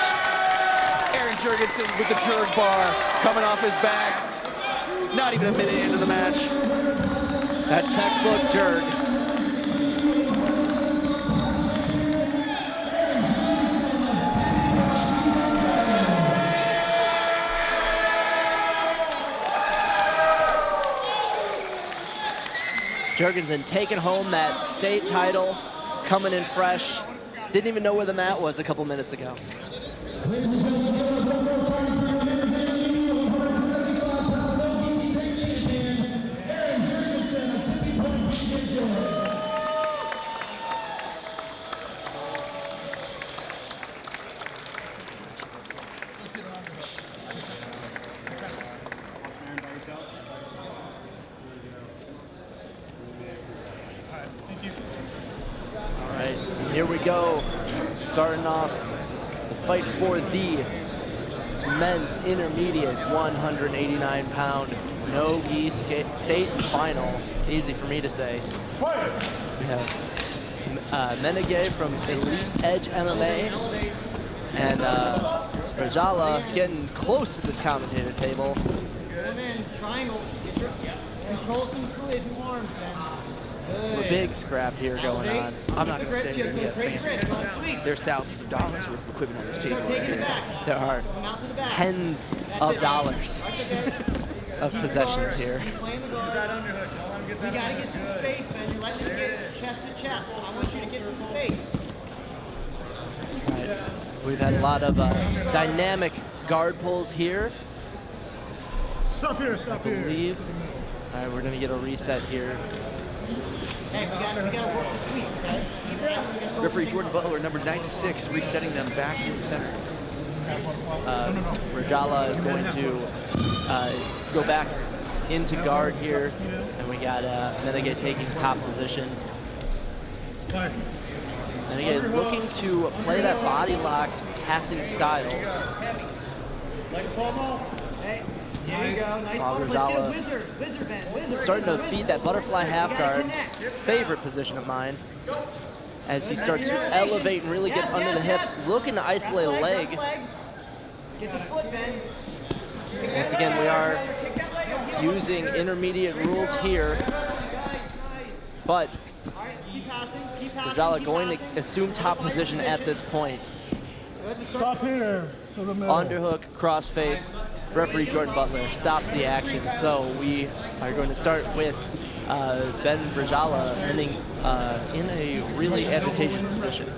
Aaron Jurgensen with the Jurg bar coming off his back. Not even a minute into the match. That's textbook Jurg. Jurgensen taking home that state title, coming in fresh. Didn't even know where the mat was a couple minutes ago. Ladies and gentlemen, one more time for your men's intermediate 175-pound welterweight state champion, Aaron Jurgensen of Point BJJ. All right, here we go. Starting off the fight for the men's intermediate 189-pound no-gi state final. Easy for me to say. We have Menegay from Elite Edge MMA and Rajala getting close to this commentator table. Come in, triangle. Control some arms, man. A big scrap here going on. I'm not going to say that we have families, but there's thousands of dollars worth of equipment on this table right here. There are tens of dollars of possessions here. You gotta get some space, man. You're letting him get chest to chest. I want you to get some space. Right. We've had a lot of dynamic guard pulls here. Stop here, stop I here. believe. All right, we're gonna get a reset here. Hey, we gotta work the sweep, okay? Deep breath. Referee Jordan Butler, number 96, resetting them back in the center. Rajala is going to go back into guard here, and we got Menegay taking top position. Menegay looking to play that body lock passing style. Hey, there you go. Nice While ball. Let's get a Rajala wizard bend. Wizard. starting to wizard. feed that butterfly half You gotta guard. connect. Favorite position of mine. As he starts to elevate and really gets under the hips, looking to isolate a leg. Get the foot bend. Once again, we are using intermediate rules here, but All right, let's keep passing. Keep passing. Rajala keep going to passing. assume top position at this point. Stop here. To the middle. Underhook, crossface. Referee Jordan Butler stops the action. So we are going to start with Ben Rajala ending in a really advantageous position.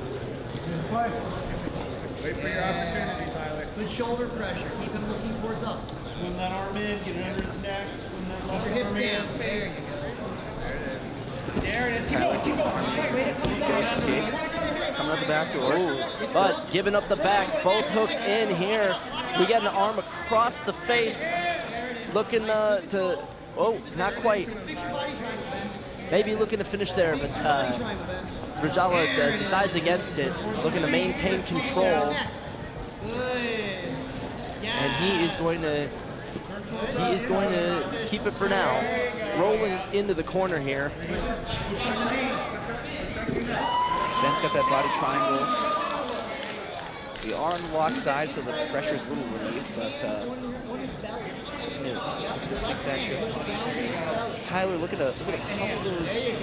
Wait for your opportunity, Tyler. Good shoulder pressure. Keep him looking towards us. Swim that arm in, get it under his neck, swim that left Keep your arm hips in. down. There you go. Tyler takes the arm in, goes escape, coming out the back door. Ooh, but giving up the back, both hooks in here. We got an arm across the face, looking to, oh, not quite. Maybe looking to finish there, but Rajala decides against it, looking to maintain control. And he is going to keep it for now. Rolling into the corner here. Ben's got that body triangle. We are on the lock side, so the pressure is a little relieved, but to sink that ship. Tyler looking to pump those feet,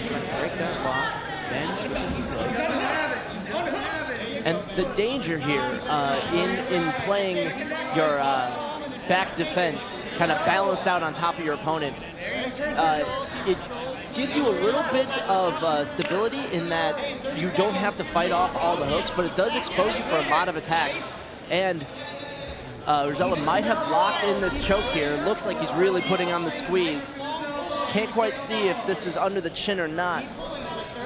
trying to break that lock. Ben switches his legs. And the danger here in playing your back defense, kind of balanced out on top of your opponent, it gives you a little bit of stability in that you don't have to fight off all the hooks, but it does expose you for a lot of attacks. And Rajala might have locked in this choke here. Looks like he's really putting on the squeeze. Can't quite see if this is under the chin or not.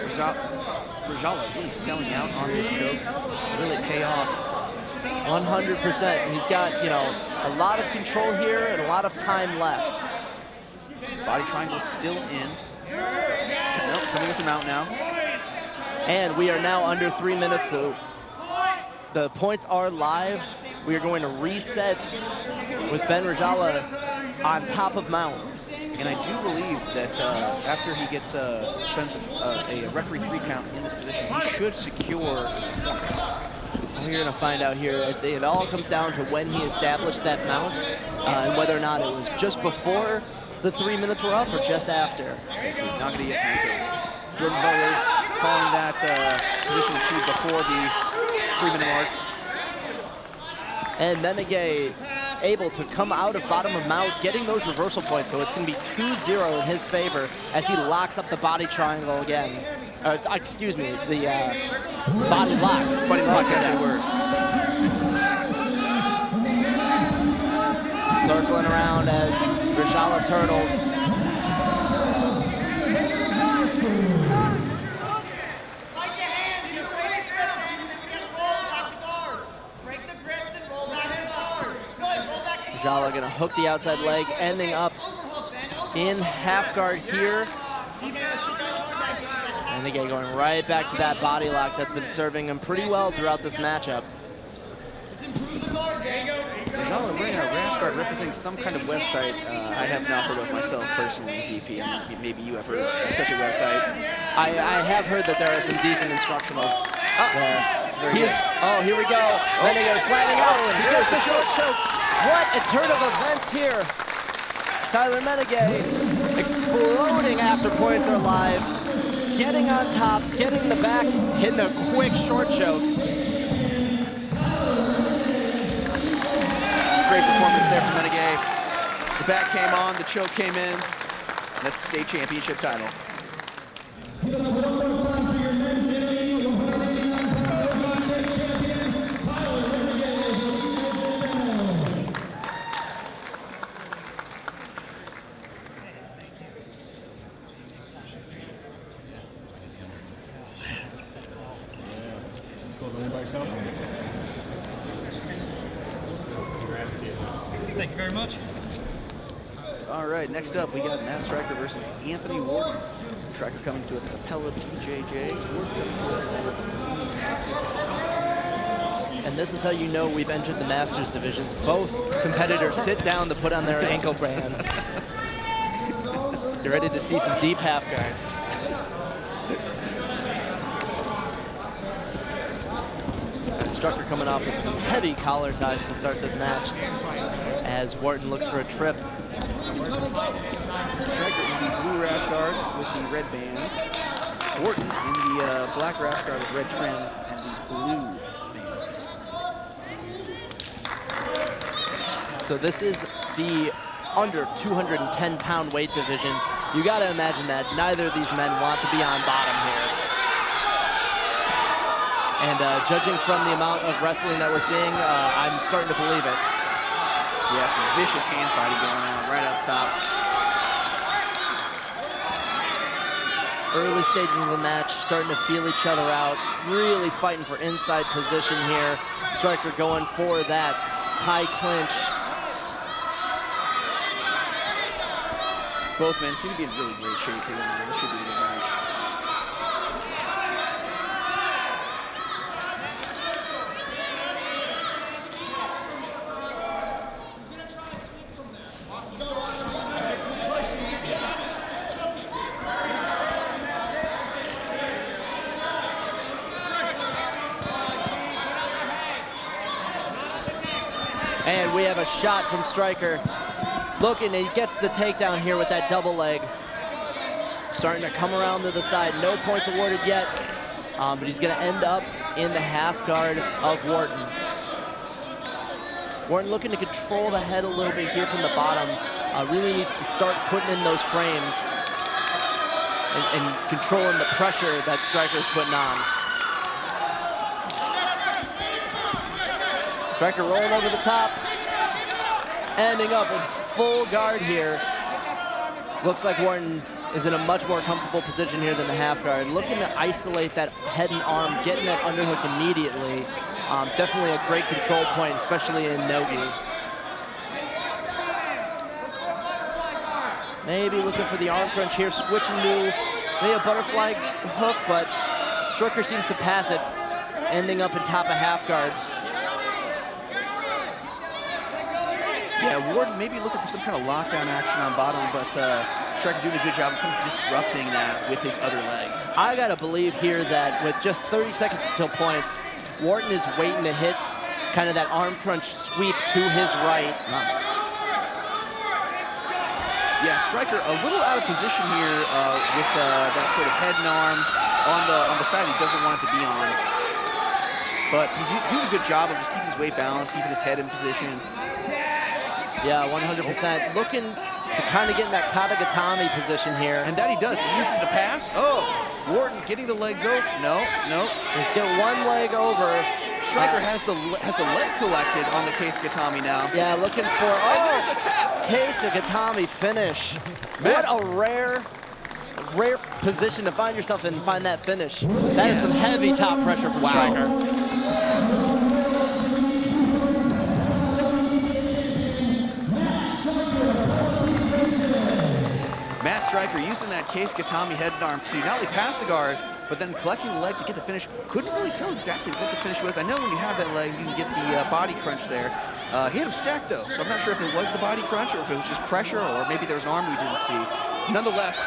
Rajala really selling out on this choke to really pay off. 100%. He's got, you know, a lot of control here and a lot of time left. Body triangle still in. Nope, coming up to mount now. And we are now under 3 minutes, so the points are live. We are going to reset with Ben Rajala on top of mount. And I do believe that after he gets a referee 3 count in this position, he should secure points. We're going to find out here. It all comes down to when he established that mount and whether or not it was just before the 3 minutes were up or just after. Okay, so he's not going to get points. So Jordan Butler calling that position achieved before the 3-minute mark. And Menegay able to come out of bottom of mount, getting those reversal points. So it's going to be 2-0 in his favor as he locks up the body triangle again. Excuse me, the body lock. Body lock, as it were. Circling around as Rajala turtles. Rajala gonna hook the outside leg, ending up in half guard here. And again, going right back to that body lock that's been serving him pretty well throughout this matchup. Rajala wearing a rash guard representing some kind of website I have not heard of myself personally, VP. Maybe you have heard of such a website. I have heard that there are some decent instructionals there. Oh, here we go. Menegay flattening out. He gets a short choke. What a turn of events here. Tyler Menegay exploding after points are live. Getting on top, getting the back, hitting a quick short choke. Great performance there from Menegay. The back came on, the choke came in. That's the state championship title. Thank you very much. All right, next up we got Matt Struecker versus Anthony Wharton. Struecker coming to us at Pella BJJ. Wharton coming to us at Jiu-Jitsu Academy. And this is how you know we've entered the Masters divisions. Both competitors sit down to put on their ankle bands. You're ready to see some deep half guard. Struecker coming off with some heavy collar ties to start this match as Wharton looks for a trip. Struecker in the blue rash guard with the red bands. Wharton in the black rash guard with red trim and the blue band. So this is the under 210-pound weight division. You got to imagine that neither of these men want to be on bottom here. And judging from the amount of wrestling that we're seeing, I'm starting to believe it. Yeah, some vicious hand fighting going on right up top. Early stages of the match, starting to feel each other out, really fighting for inside position here. Struecker going for that tie clinch. Both men seem to be in really great shape here. This should be a good match. And we have a shot from Struecker. Looking, he gets the takedown here with that double leg. Starting to come around to the side. No points awarded yet, but he's gonna end up in the half guard of Wharton. Wharton looking to control the head a little bit here from the bottom. really needs to start putting in those frames and controlling the pressure that Struecker's putting on. Struecker rolling over the top, ending up in full guard here. Looks like Wharton is in a much more comfortable position here than the half guard. Looking to isolate that head and arm, getting that underhook immediately. Definitely a great control point, especially in no-gi. Maybe looking for the arm crunch here, switching to maybe a butterfly hook, but Struecker seems to pass it, ending up in top of half guard. Yeah, Wharton maybe looking for some kind of lockdown action on bottom, but Struecker doing a good job of kind of disrupting that with his other leg. I gotta believe here that with just 30 seconds until points, Wharton is waiting to hit kind of that arm crunch sweep to his right. Yeah, Struecker a little out of position here with that sort of head and arm on the side he doesn't want it to be on. But he's doing a good job of just keeping his weight balanced, keeping his head in position. Yeah, 100%. Looking to kind of get in that Katagatami position here. And that he does. He uses it to pass. Oh, Wharton getting the legs over. No. He's got one leg over. Struecker has the leg collected on the Katagatami now. Yeah, looking for, and there's the tap. Katagatami finish. What a rare position to find yourself in and find that finish. That is some heavy top pressure from Struecker. Matt Struecker using that Katagatami head and arm to not only pass the guard, but then collecting the leg to get the finish. Couldn't really tell exactly what the finish was. I know when you have that leg, you can get the body crunch there. He had him stacked though, so I'm not sure if it was the body crunch or if it was just pressure or maybe there was an arm we didn't see. Nonetheless,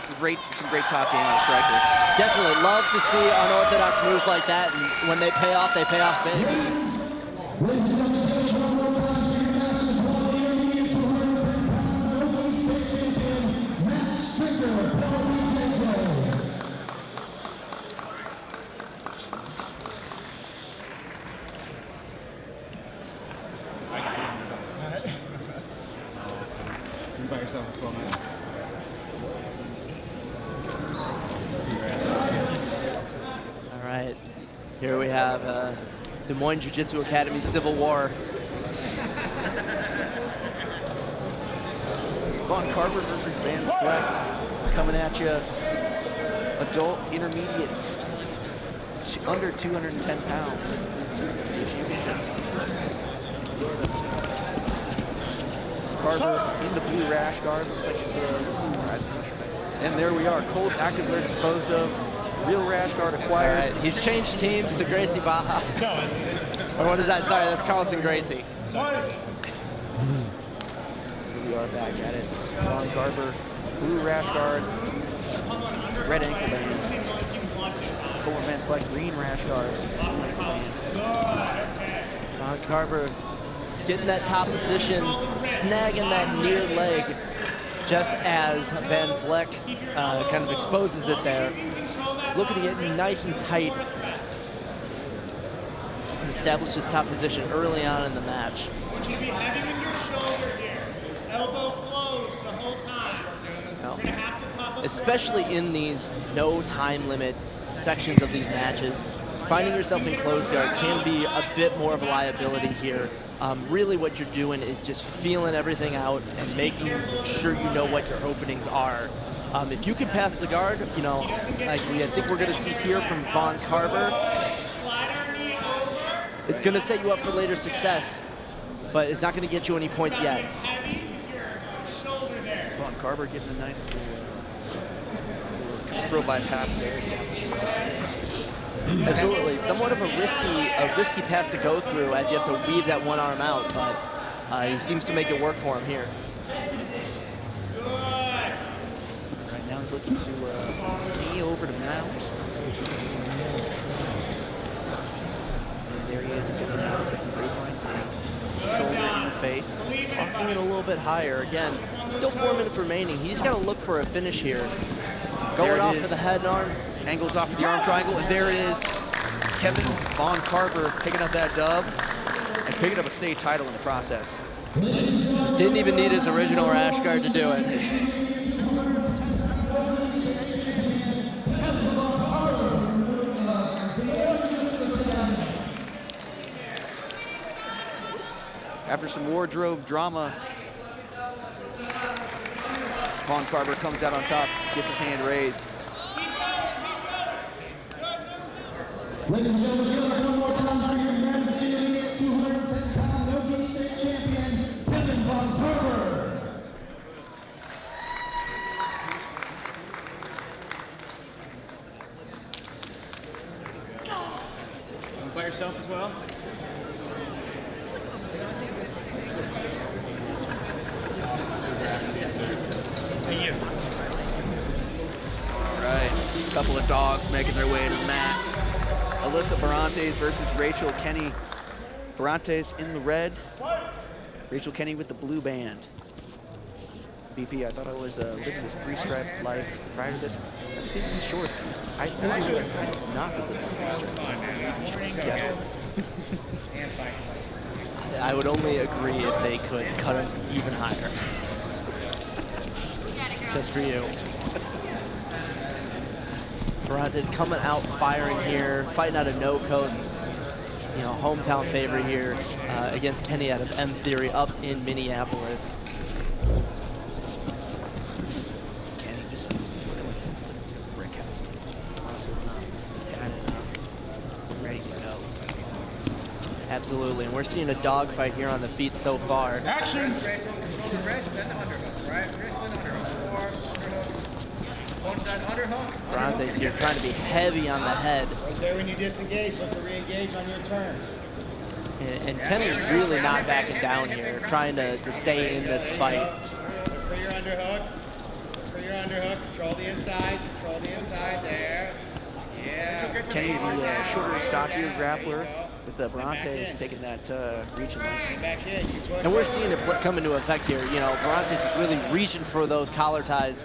some great top game on Struecker. Definitely love to see unorthodox moves like that, and when they pay off big. All right, here we have Des Moines Jiu-Jitsu Academy Civil War. Vaughan-Carber versus Vleck coming at you. Adult intermediate, under 210 pounds. State championship. Carber in the blue rash guard. Looks like it's and there we are. Cole's active wear disposed of. Real rash guard acquired. All right, he's changed teams to Gracie Baja. Or what is that? Sorry, that's Carlson Gracie. Here we are back at it. Vaughan-Carber, blue rash guard, red ankle band. Culver Vleck, green rash guard, blue ankle band. Vaughan-Carber getting that top position, snagging that near leg, just as Vleck kind of exposes it there. Looking to get nice and tight and establish this top position early on in the match. You should be heading in your shoulder here. Elbow closed the whole time. We're gonna have to pop up. Especially in these no time limit sections of these matches, finding yourself in closed guard can be a bit more of a liability here. Really what you're doing is just feeling everything out and making sure you know what your openings are. If you can pass the guard, you know, like I think we're gonna see here from Vaughan-Carber, it's gonna set you up for later success, but it's not gonna get you any points yet. Vaughan-Carber getting a nice throw by pass there, establishing Absolutely, somewhat of a risky pass to go through as you have to weave that one arm out, but he seems to make it work for him here. Right now he's looking to knee over to mount. And there he is, he's got the mount, he's got some grapevines in. Shoulder in the face. Walking it a little bit higher. Again, still 4 minutes remaining. He's got to look for a finish here. Going off for the head and arm. Angles off of the arm triangle, and there it is. Kevin Vaughan-Carber picking up that dub and picking up a state title in the process. Didn't even need his original rash guard to do it. After some wardrobe drama, Vaughan-Carber comes out on top, gets his hand raised. Ladies and gentlemen, give it up one more time for your men's intermediate 210-pound no-gi state champion, Vaughan-Carber. By yourself as well? Thank you. All right, a couple of dogs making their way to the mat. Alyssa Barrantes versus Rachel Kenney. Barrantes in the red, Rachel Kenney with the blue band. BP, I thought I was living this three-stripe life prior to this. I've seen these shorts. I realized I have not been living three-stripe life. I need these shorts desperately. I would only agree if they could cut them even higher. Just for you. Barrantes coming out firing here, fighting out of No Coast. You know, hometown favorite here against Kenney out of M Theory up in Minneapolis. Kenney just brick house. Muscling up, tatted up, ready to go. Absolutely, and we're seeing a dogfight here on the feet so far. Action! Control the wrist, then the underhook, right? Wrist, then underhook. Forearms, underhook. One side underhook. Barrantes here trying to be heavy on the head. Right there when you disengage, look to re-engage on your turns. And Kenney really not backing down here, trying to stay in this fight. Look for your underhook. Look for your underhook. Control the inside. Control the inside there. Yeah. Kenney, the shorter, stockier grappler, with Barrantes taking that reach and length. Back in. You push And we're seeing it come into effect here. You know, Barrantes is really reaching for those collar ties,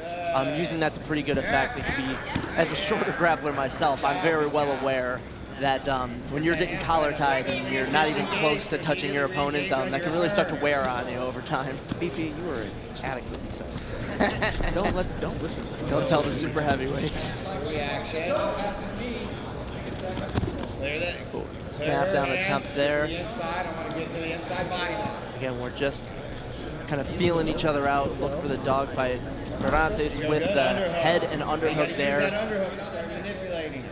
using that to pretty good effect. It could be, as a shorter grappler myself, I'm very well aware that when you're getting collar tied and you're not even close to touching your opponent, that can really start to wear on you over time. BP, you are adequately set. don't listen. Don't tell the super heavyweights. reaction. Clear that. Snap down attempt there. The inside. I want to get to the inside body line. Again, we're just kind of feeling each other out, look for the dogfight. Barrantes with the head and underhook That there. underhook. Start manipulating.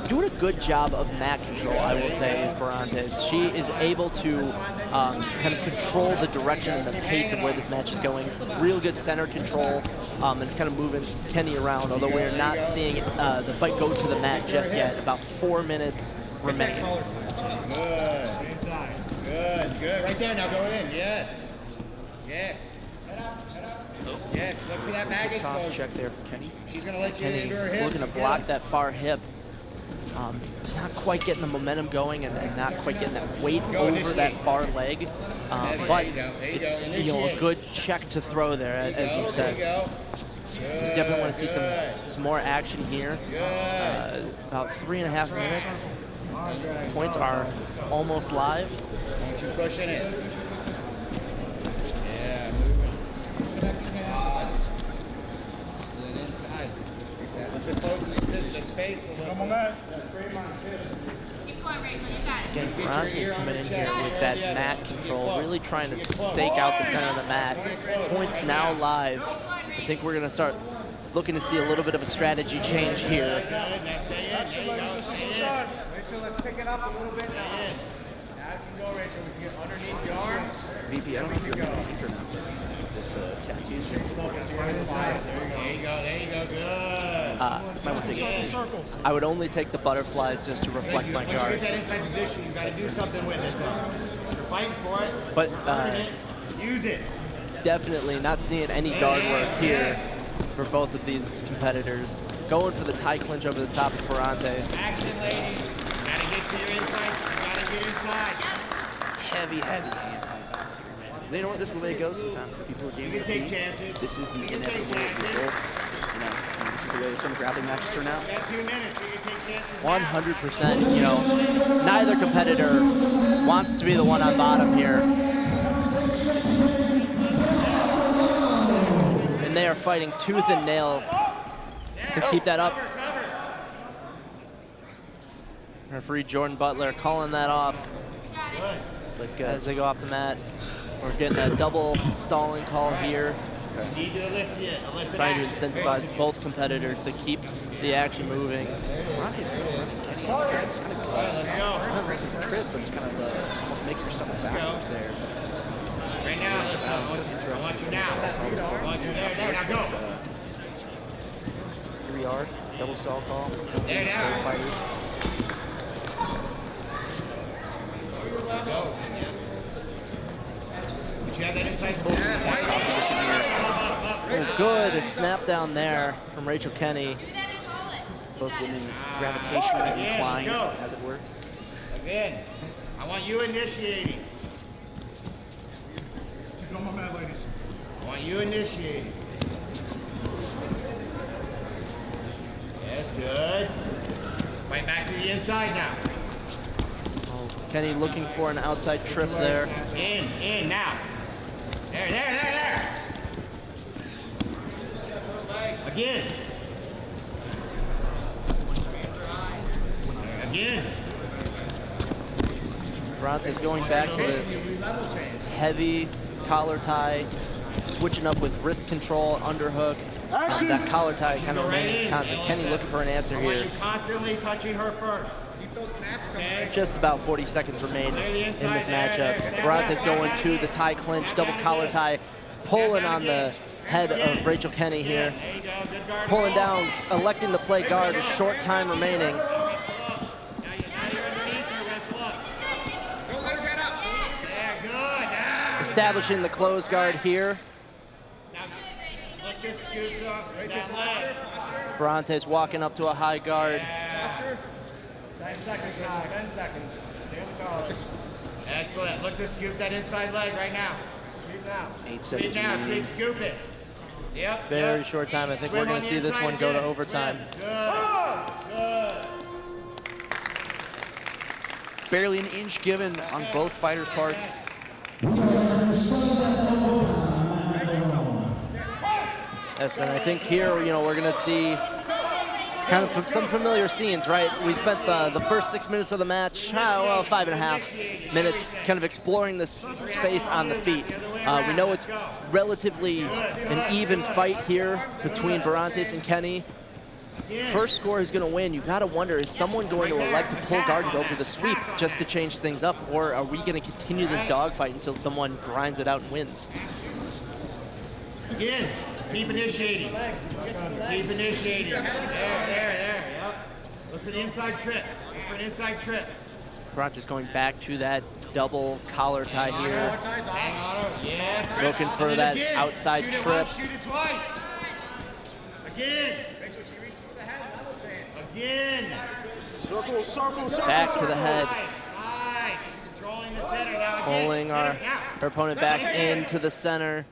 Doing a good job of mat control, I will say, is Barrantes. She is able to kind of control the direction and the pace of where this match is going. Real good center control, and it's kind of moving Kenney around, although we're not seeing the fight go to the mat just yet. About 4 minutes remaining. Good. Inside. Good. Good. Right there. Now go in. Yes. Yes. Yes. Look for that mag Toss explosion. check there for Kenney. She's going to let you Kenney into her hip. looking to block that far hip. Not quite getting the momentum going and not quite getting that weight over that far leg. But it's a good check to throw there, as you said. You definitely want to see some more action here. About 3.5 minutes. Points are almost live. Don't you pushing it. Yeah, moving. Then inside. Look at the space a little. Come on, man. Keep going, Rachel. You got it. Again, Barrantes coming in here with that mat control, really trying to stake out the center of the mat. Points now live. I think we're going to start looking to see a little bit of a strategy change here. Rachel, let's pick it up a little bit now. Now you can go, Rachel. We can get underneath the arms. BP, I don't know if you're making ink or not, but this tattoo's going to be There you go. There you go. Good. might want to take it Circles. I would only take the butterflies just to reflect my Once you guard. get that inside position, you got to do something with it. You're fighting for it. But Earn it. Use it. definitely not seeing any guard work here for both of these competitors. Going for the tie clinch over the top of Barrantes. Action, ladies. Gotta get to your inside. Gotta get inside. heavy hand fight battle here, man. You know what? This is the way it goes sometimes. People are gaming You with can take feet. chances. This is the You can take inevitable chances. result. You know, this is the way some grappling matches turn out. Got 2 minutes. You can take chances. 100%, you know, neither competitor wants to be the one on bottom here. And they are fighting tooth and nail to keep that up. Referee Jordan Butler calling that off as they go off the mat. We're getting a double stalling call here. Need to Alyssa. Trying to incentivize both competitors to keep the action moving. Barrantes kind of Kenney. It's kind of, I don't know if it's a trip, but it's kind of almost making her stumble backwards there. Right now, It's kind of interesting. I want you now. Here we are, double stall call. Both fighters. Inside both in the top position here. Oh, good, a snap down there from Rachel Kenney. Both women gravitationally inclined, as it were. Again, I want you initiating. Keep on my mat, ladies. I want you initiating. Yes, good. Fight back to the inside now. Oh, Kenney looking for an outside trip there. In now. There. Again. Barrantes going back to this heavy collar tie, switching up with wrist control, underhook. That collar tie kind of remaining constant. Kenney looking for an answer here. Constantly touching her first. Just about 40 seconds remain in this matchup. Barrantes going to the tie clinch, double collar tie, pulling on the head of Rachel Kenney here. Pulling down, electing to play guard, a short time remaining. Establishing the close guard here. Barrantes walking up to a high guard. 10 seconds now. 10 seconds. Excellent. Look to scoop that inside leg right now. Sweep now. 8 seconds Sweep now. remaining. Scoop it. Yep. Very short time. I think we're going to see this one go to overtime. Good. Barely an inch given on both fighters' parts. Yes, and I think here, we're going to see kind of some familiar scenes, right? We spent the first 6 minutes of the match, 5.5 minutes, kind of exploring this space on the feet. We know it's relatively an even fight here between Barrantes and Kenney. First score is going to win. You got to wonder, is someone going to elect to pull guard and go for the sweep just to change things up, or are we going to continue this dogfight until someone grinds it out and wins? Again, keep initiating. Keep initiating. There. Yep. Look for the inside trip. Look for an inside trip. Barrantes going back to that double collar tie here. Yes. Looking for that outside trip. Shoot it twice. Again. Back to the head. Controlling the center now. Pulling her opponent back into the center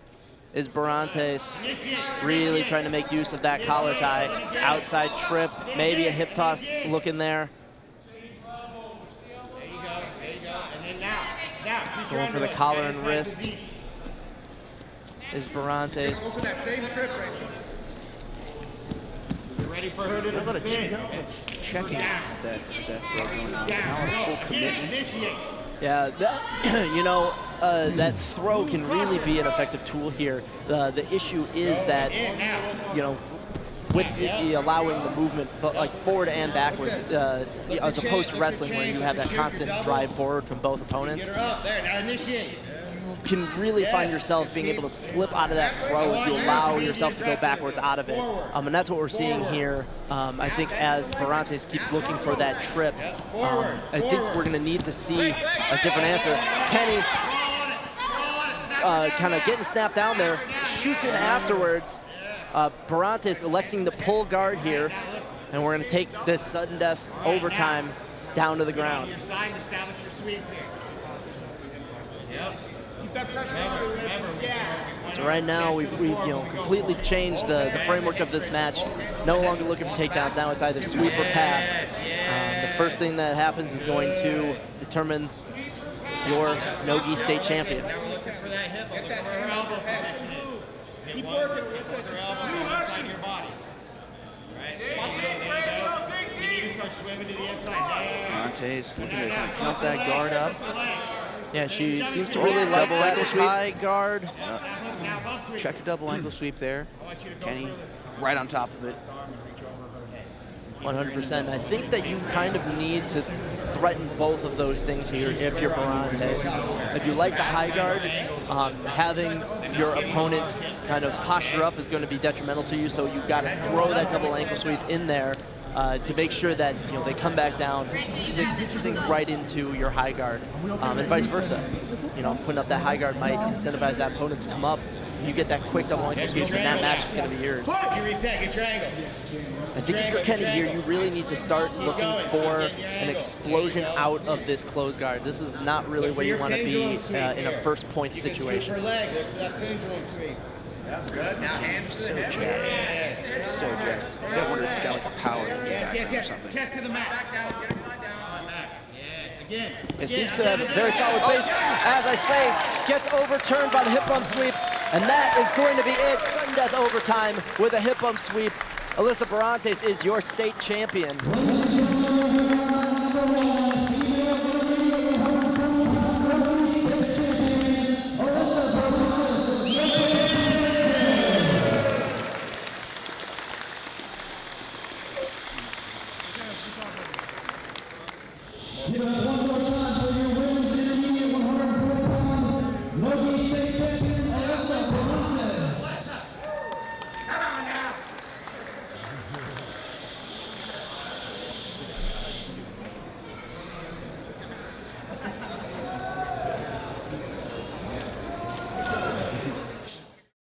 is Barrantes. Really trying to make use of that collar tie. Outside trip, maybe a hip toss looking there. There you go. And then now Going for the collar and wrist is Barrantes. Look at that same trip, Rachel. Ready for her to There's a lot of checking that throw going on. Now a full commitment. Yeah, that throw can really be an effective tool here. The issue is that, with the allowing the movement, but like forward and backwards, as opposed to wrestling where you have that constant drive forward from both opponents. Can really find yourself being able to slip out of that throw if you allow yourself to go backwards out of it. And that's what we're seeing here. I think as Barrantes keeps looking for that trip, I think we're going to need to see a different answer. Kenney kind of getting snapped down there, shoots in afterwards. Barrantes electing to pull guard here, and we're going to take this sudden death overtime down to the ground. So right now we've completely changed the framework of this match. No longer looking for takedowns. Now it's either sweep or pass. The first thing that happens is going to determine your no-gi state champion. Now we're looking for that hip. Looking where her elbow position is. Keep working. With her elbow inside your body. Right. There you go. You need to start swimming to the inside. Barrantes looking to kind of jump that guard up. Yeah, she seems to really like Double that ankle sweep. high guard. Check the double ankle sweep there. Kenny right on top of it. 100%. I think that you kind of need to threaten both of those things here if you're Barrantes. If you like the high guard, having your opponent kind of posture up is going to be detrimental to you, so you've got to throw that double ankle sweep in there to make sure that they come back down, sink right into your high guard, and vice versa. Putting up that high guard might incentivize that opponent to come up. You get that quick double ankle sweep, and that match is going to be yours. You reset, get your angle. I think if you're Kenney here, you really need to start looking for an explosion out of this close guard. This is not really where you want to be in a first point situation. Her leg, look for that pendulum sweep. Good. Now hands to So the hips. jacked. So jacked. I wonder if he's got like a power lifting back or something. Chest to the mat. Back down. Get him down. Yes, again. It seems to have a very solid base. As I say, gets overturned by the hip bump sweep, and that is going to be it. Sudden death overtime with a hip bump sweep. Alyssa Barrantes is your state champion. Yeah.